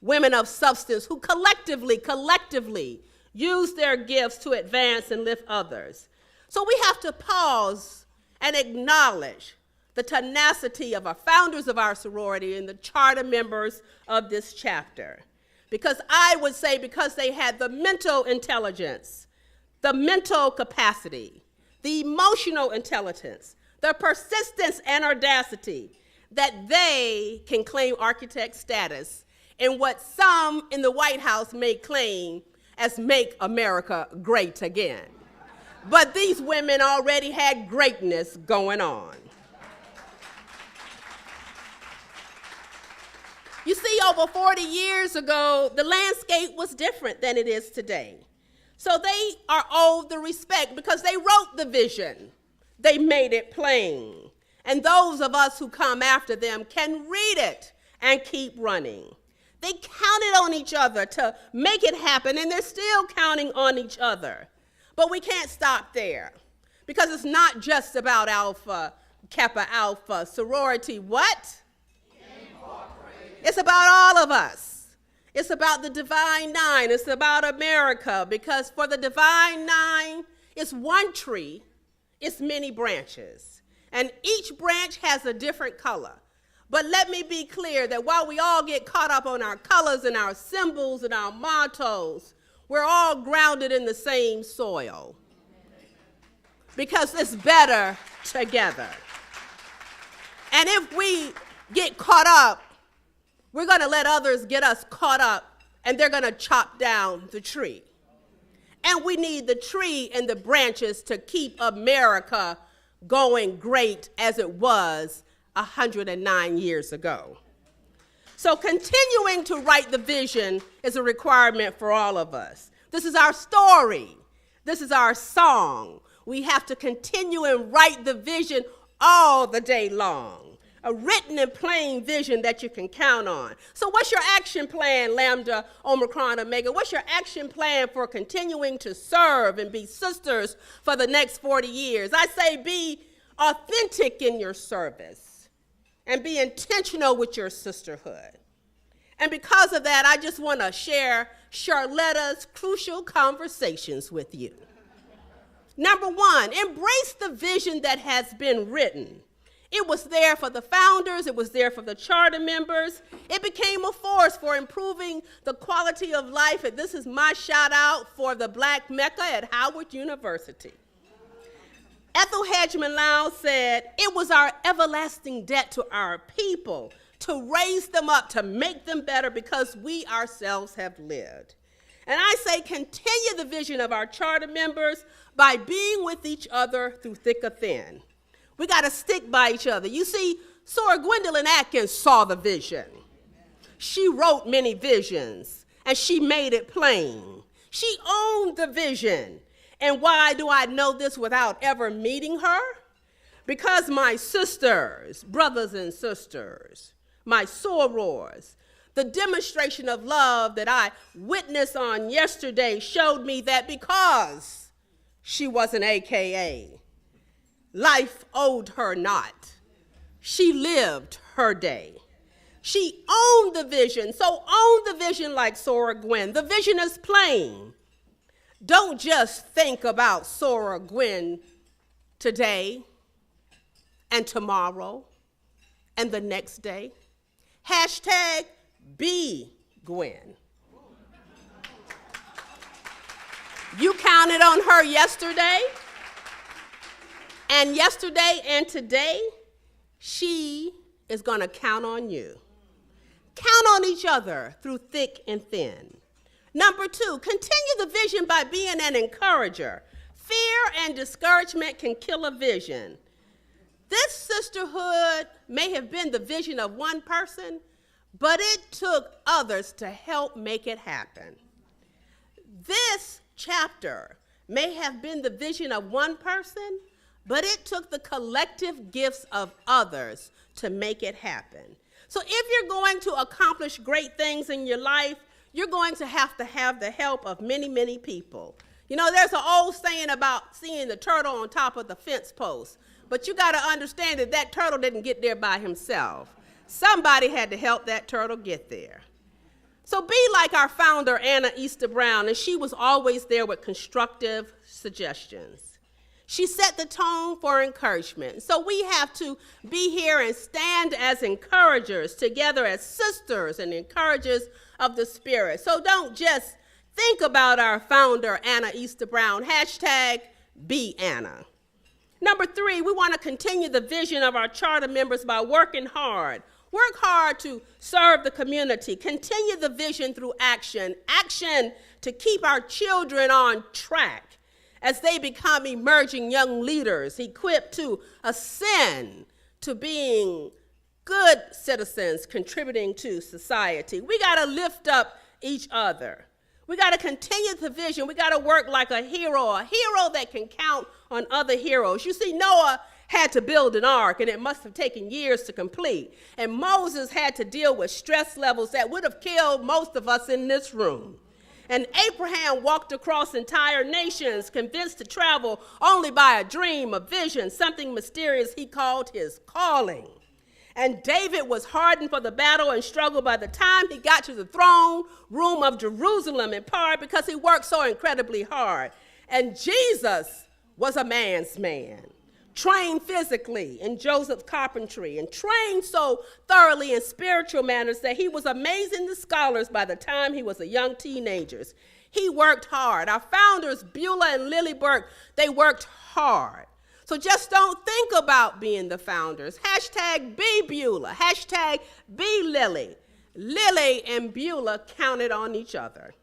Women of substance who collectively use their gifts to advance and lift others. So we have to pause and acknowledge the tenacity of our founders of our sorority and the charter members of this chapter. Because I would say because they had the mental intelligence, the mental capacity, the emotional intelligence, the persistence and audacity that they can claim architect status in what some in the White House may claim as make America great again. But these women already had greatness going on. You see, over 40 years ago, the landscape was different than it is today. So they are owed the respect because they wrote the vision. They made it plain. And those of us who come after them can read it and keep running. They counted on each other to make it happen, and they're still counting on each other. But we can't stop there because it's not just about Alpha, Kappa Alpha, sorority, what? It's about all of us. It's about the Divine Nine. It's about America, because for the Divine Nine, it's one tree, it's many branches. And each branch has a different color. But let me be clear that while we all get caught up on our colors and our symbols and our mottos, we're all grounded in the same soil. Because it's better together. And if we get caught up, we're going to let others get us caught up, and they're going to chop down the tree. And we need the tree and the branches to keep America going great as it was 109 years ago. So continuing to write the vision is a requirement for all of us. This is our story. This is our song. We have to continue and write the vision all the day long. A written and plain vision that you can count on. So what's your action plan, Lambda, Omicron, Omega? What's your action plan for continuing to serve and be sisters for the next 40 years? I say be authentic in your service and be intentional with your sisterhood. And because of that, I just want to share Charletta's crucial conversations with you. Number one, embrace the vision that has been written. It was there for the founders. It was there for the charter members. It became a force for improving the quality of life. And this is my shout out for the Black Mecca at Howard University. Ethel Hedgeman Lau said, "It was our everlasting debt to our people to raise them up, to make them better because we ourselves have lived." And I say continue the vision of our charter members by being with each other through thick or thin. We got to stick by each other. You see, Sora Gwendolyn Atkins saw the vision. She wrote many visions, and she made it plain. She owned the vision. And why do I know this without ever meeting her? Because my sisters, brothers and sisters, my sorors, the demonstration of love that I witnessed on yesterday showed me that because she was an AKA, life owed her not. She lived her day. She owned the vision, so own the vision like Sora Gwen. The vision is plain. Don't just think about Sora Gwen today and tomorrow and the next day. Hashtag be Gwen. You counted on her yesterday, and today, she is going to count on you. Count on each other through thick and thin. Number 2, continue the vision by being an encourager. Fear and discouragement can kill a vision. This sisterhood may have been the vision of one person, but it took others to help make it happen. This chapter may have been the vision of one person, but it took the collective gifts of others to make it happen. So if you're going to accomplish great things in your life, you're going to have the help of many, many people. You know, there's an old saying about seeing the turtle on top of the fence post, but you got to understand that that turtle didn't get there by himself. Somebody had to help that turtle get there. So be like our founder, Anna Easter Brown, and she was always there with constructive suggestions. She set the tone for encouragement. So we have to be here and stand as encouragers together as sisters and encouragers of the Spirit. So don't just think about our founder, Anna Easter Brown. Hashtag be Anna. Number 3, we want to continue the vision of our charter members by working hard. Work hard to serve the community. Continue the vision through action. Action to keep our children on track as they become emerging young leaders, equipped to ascend to being good citizens contributing to society. We got to lift up each other. We got to continue the vision. We got to work like a hero that can count on other heroes. You see, Noah had to build an ark, and it must have taken years to complete. And Moses had to deal with stress levels that would have killed most of us in this room. And Abraham walked across entire nations, convinced to travel only by a dream, a vision, something mysterious he called his calling. And David was hardened for the battle and struggled by the time he got to the throne room of Jerusalem, in part because he worked so incredibly hard. And Jesus was a man's man, trained physically in Joseph's carpentry and trained so thoroughly in spiritual matters that he was amazing to scholars by the time he was a young teenager. He worked hard. Our founders, Beulah and Lily Burke, they worked hard. So just don't think about being the founders. Hashtag be Beulah. Hashtag be Lily. Lily and Beulah counted on each other.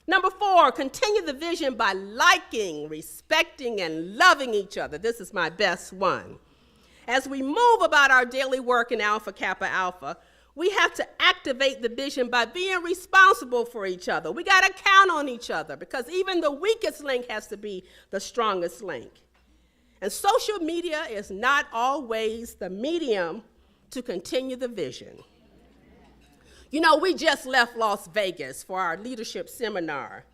Number 4, continue the vision by liking, respecting, and loving each other. This is my best one. As we move about our daily work in Alpha Kappa Alpha, we have to activate the vision by being responsible for each other. We got to count on each other because even the weakest link has to be the strongest link. And social media is not always the medium to continue the vision. You know, we just left Las Vegas for our leadership seminar.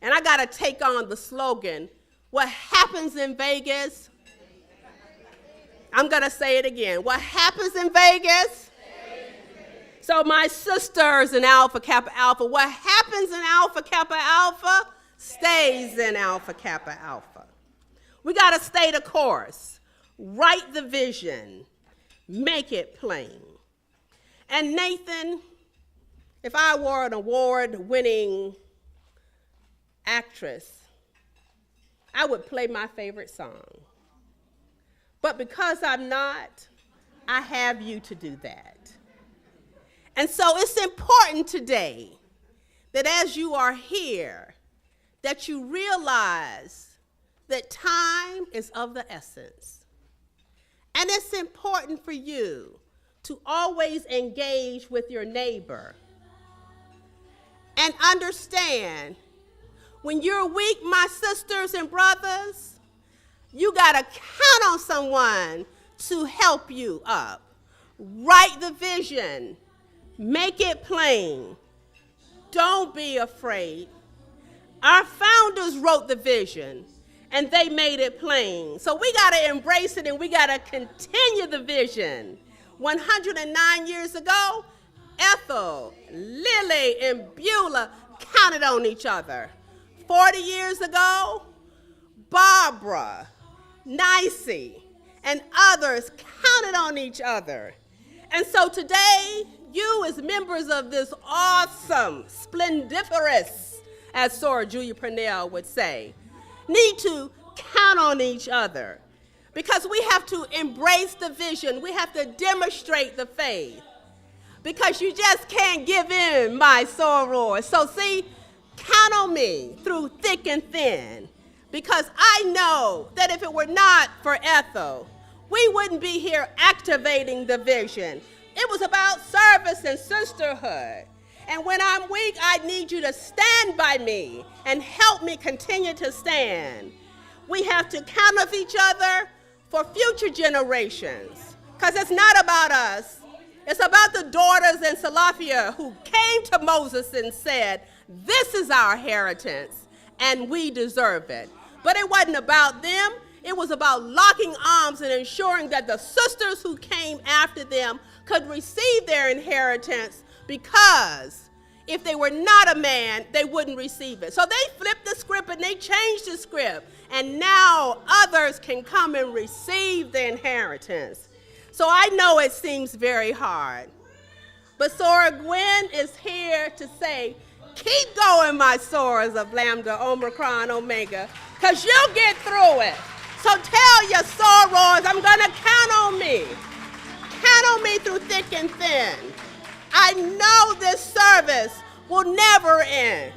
And I got to take on the slogan, what happens in Vegas? I'm going to say it again. What happens in Vegas? So my sisters in Alpha Kappa Alpha, what happens in Alpha Kappa Alpha stays in Alpha Kappa Alpha. We got to stay the course, write the vision, make it plain. And Nathan, if I were an award-winning actress, I would play my favorite song. But because I'm not, I have you to do that. And so it's important today that as you are here, that you realize that time is of the essence. And it's important for you to always engage with your neighbor and understand when you're weak, my sisters and brothers, you gotta count on someone to help you up. Write the vision, make it plain. Don't be afraid. Our founders wrote the vision and they made it plain. So we gotta embrace it and we gotta continue the vision. 109 years ago, Ethel, Lily, and Beulah counted on each other. 40 years ago, Barbara, Nicey, and others counted on each other. And so today, you as members of this awesome, splendiferous, as Sora Julia Purnell would say, need to count on each other because we have to embrace the vision. We have to demonstrate the faith because you just can't give in, my sorors. So see, count on me through thick and thin because I know that if it were not for Ethel, we wouldn't be here activating the vision. It was about service and sisterhood. And when I'm weak, I need you to stand by me and help me continue to stand. We have to count on each other for future generations because it's not about us. It's about the daughters in Salaphia who came to Moses and said, this is our inheritance and we deserve it. But it wasn't about them. It was about locking arms and ensuring that the sisters who came after them could receive their inheritance because if they were not a man, they wouldn't receive it. So they flipped the script and they changed the script. And now others can come and receive the inheritance. So I know it seems very hard. But Sora Gwen is here to say, keep going, my Soras of Lambda, Omicron, Omega, because you'll get through it. So tell your sorors, I'm going to count on me. Count on me through thick and thin. I know this service will never end.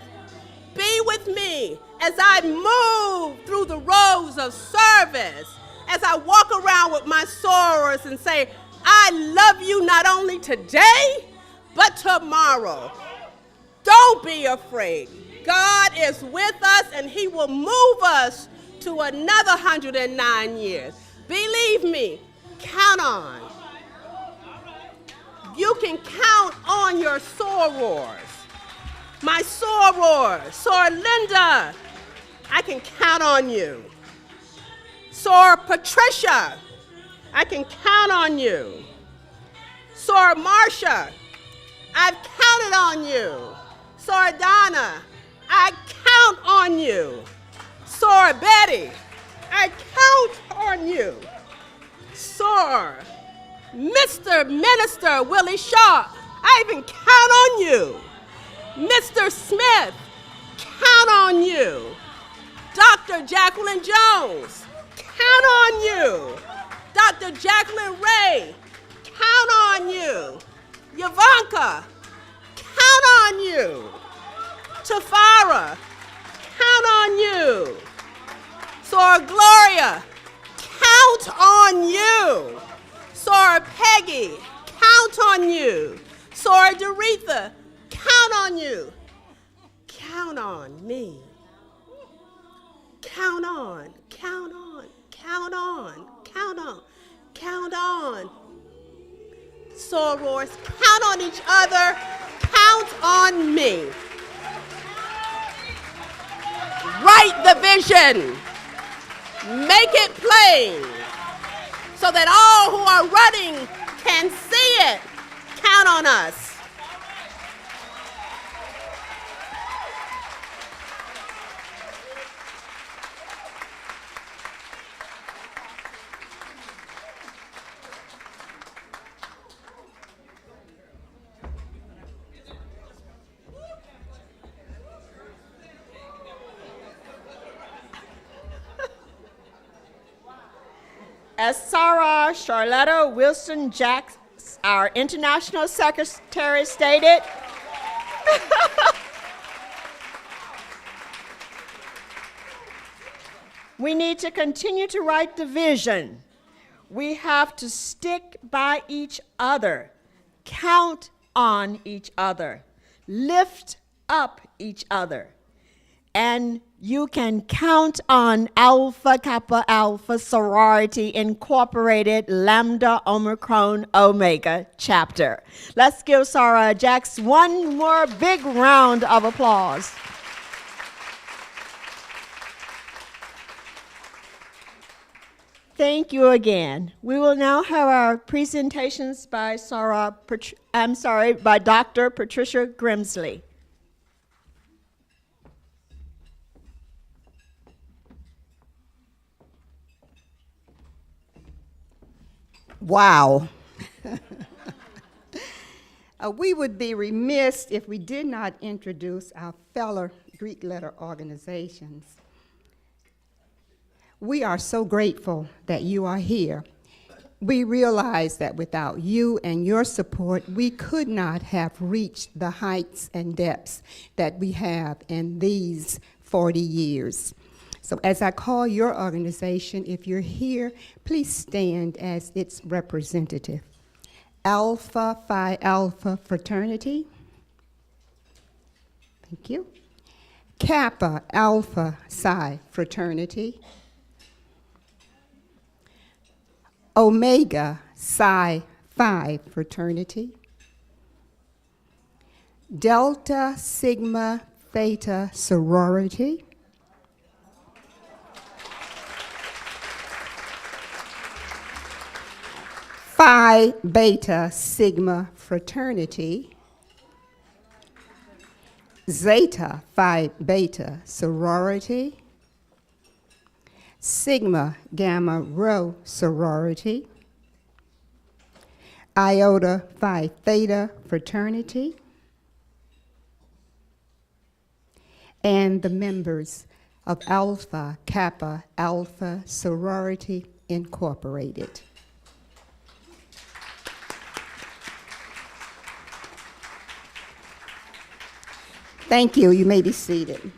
Be with me as I move through the rows of service, as I walk around with my sorors and say, I love you not only today, but tomorrow. Don't be afraid. God is with us and he will move us to another 109 years. Believe me, count on. You can count on your sorors. My sorors, Sor Linda, I can count on you. Sor Patricia, I can count on you. Sor Marcia, I've counted on you. Sor Donna, I count on you. Sor Betty, I count on you. Sor Mr. Minister Willie Shaw, I even count on you. Mr. Smith, count on you. Dr. Jacqueline Jones, count on you. Dr. Jacqueline Ray, count on you. Yavanka, count on you. Tafara, count on you. Sor Gloria, count on you. Sor Peggy, count on you. Sor Doretha, count on you. Count on me. Count on, count on, count on, count on, count on. Sorors, count on each other, count on me. Write the vision. Make it plain so that all who are running can see it. Count on us. As Sarah Charlotta Wilson Jacks, our International Secretary, stated, We need to continue to write the vision. We have to stick by each other, count on each other, lift up each other. And you can count on Alpha Kappa Alpha Sorority Incorporated Lambda Omicron Omega chapter. Let's give Sarah Jax one more big round of applause. Thank you again. We will now have our presentations by by Dr. Patricia Grimsley. Wow. We would be remiss if we did not introduce our fellow Greek letter organizations. We are so grateful that you are here. We realize that without you and your support, we could not have reached the heights and depths that we have in these 40 years. So as I call your organization, if you're here, please stand as its representative. Alpha Phi Alpha Fraternity. Thank you. Kappa Alpha Psi Fraternity. Omega Psi Phi Fraternity. Delta Sigma Theta Sorority. Phi Beta Sigma Fraternity. Zeta Phi Beta Sorority. Sigma Gamma Rho Sorority. Iota Phi Theta Fraternity. And the members of Alpha Kappa Alpha Sorority Incorporated. Thank you. You may be seated.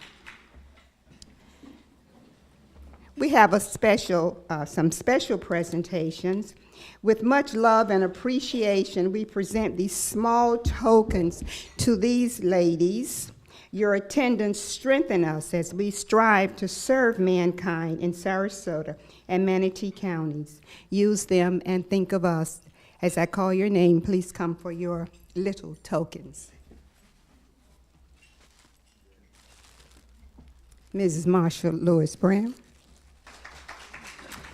We have some special presentations. With much love and appreciation, we present these small tokens to these ladies. Your attendance strengthens us as we strive to serve mankind in Sarasota and Manatee counties. Use them and think of us. As I call your name, please come for your little tokens. Mrs. Marsha Lewis Brown,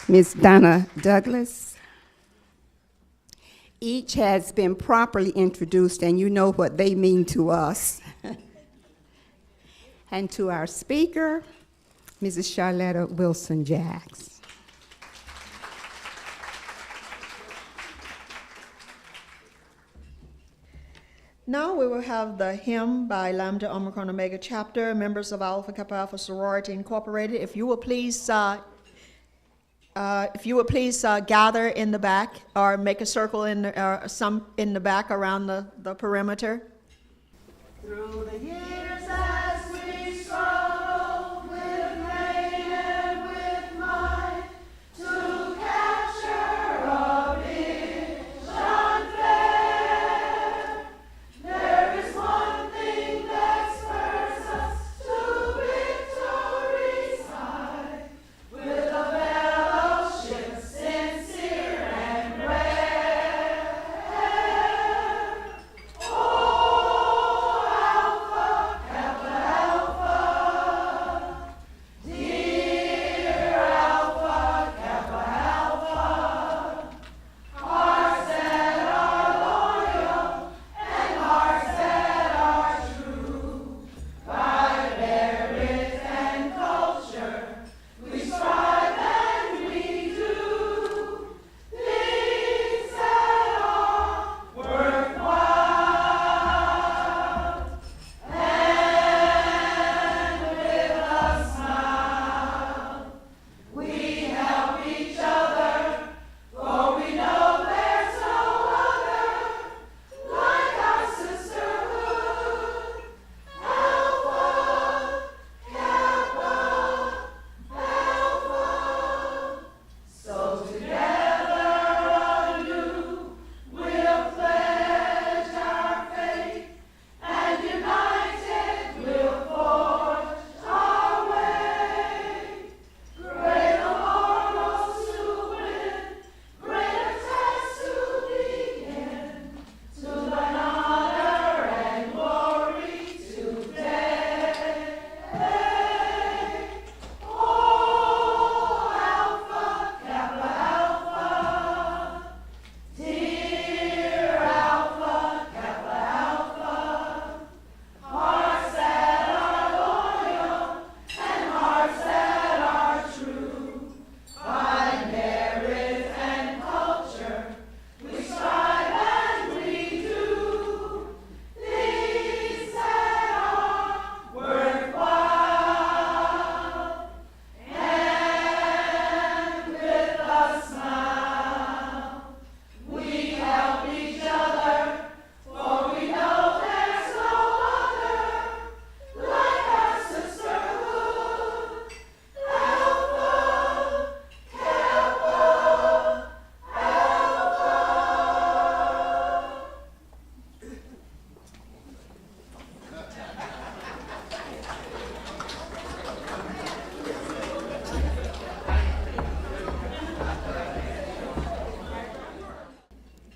Ms. Donna Douglas. Each has been properly introduced, and you know what they mean to us. And to our speaker, Mrs. Charlotta Wilson-Jacks. Now we will have the hymn by Lambda Omicron Omega chapter, members of Alpha Kappa Alpha Sorority Incorporated. If you will please gather in the back or make a circle in the back around the perimeter. Through the years as we struggle with rain and with might to capture a vision fair, there is one thing that spurs us to victory's high, with a fellowship sincere and rare. Oh, Alpha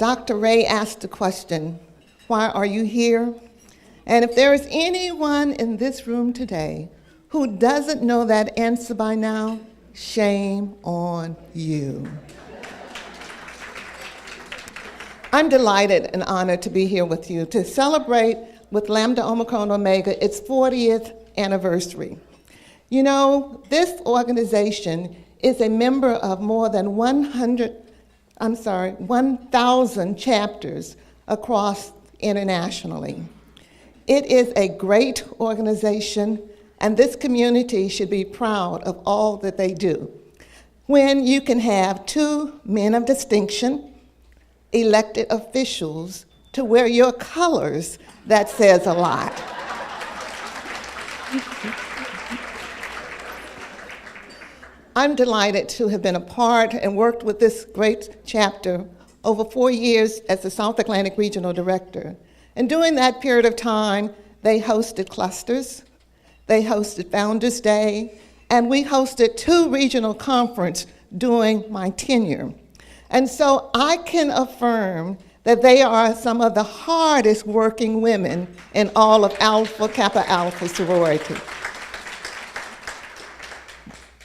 Dr. Ray asked the question, why are you here? And if there is anyone in this room today who doesn't know that answer by now, shame on you. I'm delighted and honored to be here with you to celebrate with Lambda Omicron Omega its 40th anniversary. You know, this organization is a member of more than 1,000 chapters across internationally. It is a great organization, and this community should be proud of all that they do. When you can have two men of distinction, elected officials, to wear your colors, that says a lot. I'm delighted to have been a part and worked with this great chapter over 4 years as the South Atlantic Regional Director. And during that period of time, they hosted clusters, they hosted Founders Day, and we hosted 2 regional conferences during my tenure. And so I can affirm that they are some of the hardest working women in all of Alpha Kappa Alpha sorority.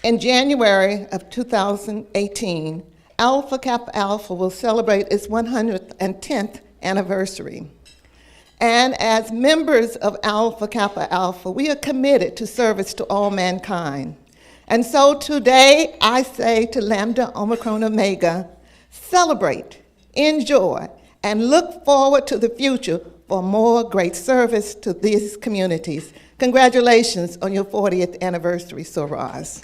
In January of 2018, Alpha Kappa Alpha will celebrate its 110th anniversary. And as members of Alpha Kappa Alpha, we are committed to service to all mankind. And so today I say to Lambda Omicron Omega, celebrate, enjoy, and look forward to the future for more great service to these communities. Congratulations on your 40th anniversary, sorors.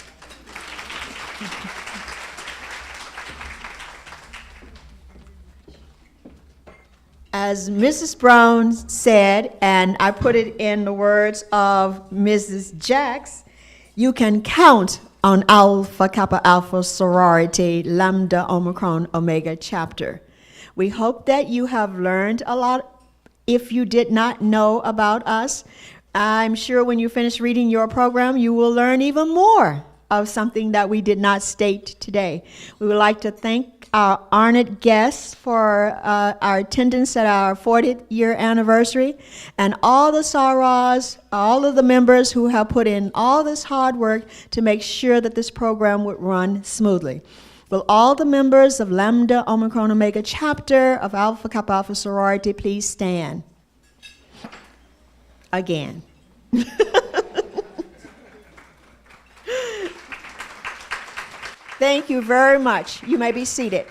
As Mrs. Brown said, and I put it in the words of Mrs. Jacks, you can count on Alpha Kappa Alpha sorority Lambda Omicron Omega chapter. We hope that you have learned a lot. If you did not know about us, I'm sure when you finish reading your program, you will learn even more of something that we did not state today. We would like to thank our honored guests for our attendance at our 40th year anniversary, and all the sorors, all of the members who have put in all this hard work to make sure that this program would run smoothly. Will all the members of Lambda Omicron Omega chapter of Alpha Kappa Alpha sorority please stand? Again. Thank you very much. You may be seated.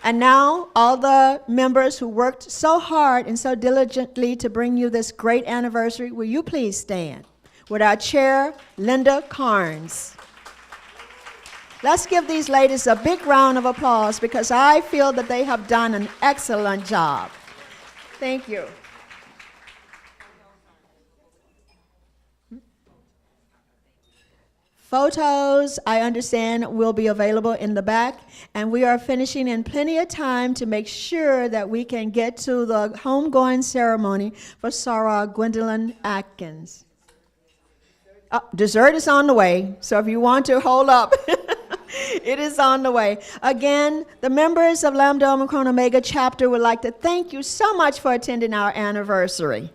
And now, all the members who worked so hard and so diligently to bring you this great anniversary, will you please stand? With our chair, Linda Carnes. Let's give these ladies a big round of applause because I feel that they have done an excellent job. Thank you. Photos, I understand, will be available in the back, and we are finishing in plenty of time to make sure that we can get to the homegoing ceremony for Sarah Gwendolyn Atkins. Dessert is on the way, so if you want to hold up, it is on the way. Again, the members of Lambda Omicron Omega chapter would like to thank you so much for attending our anniversary.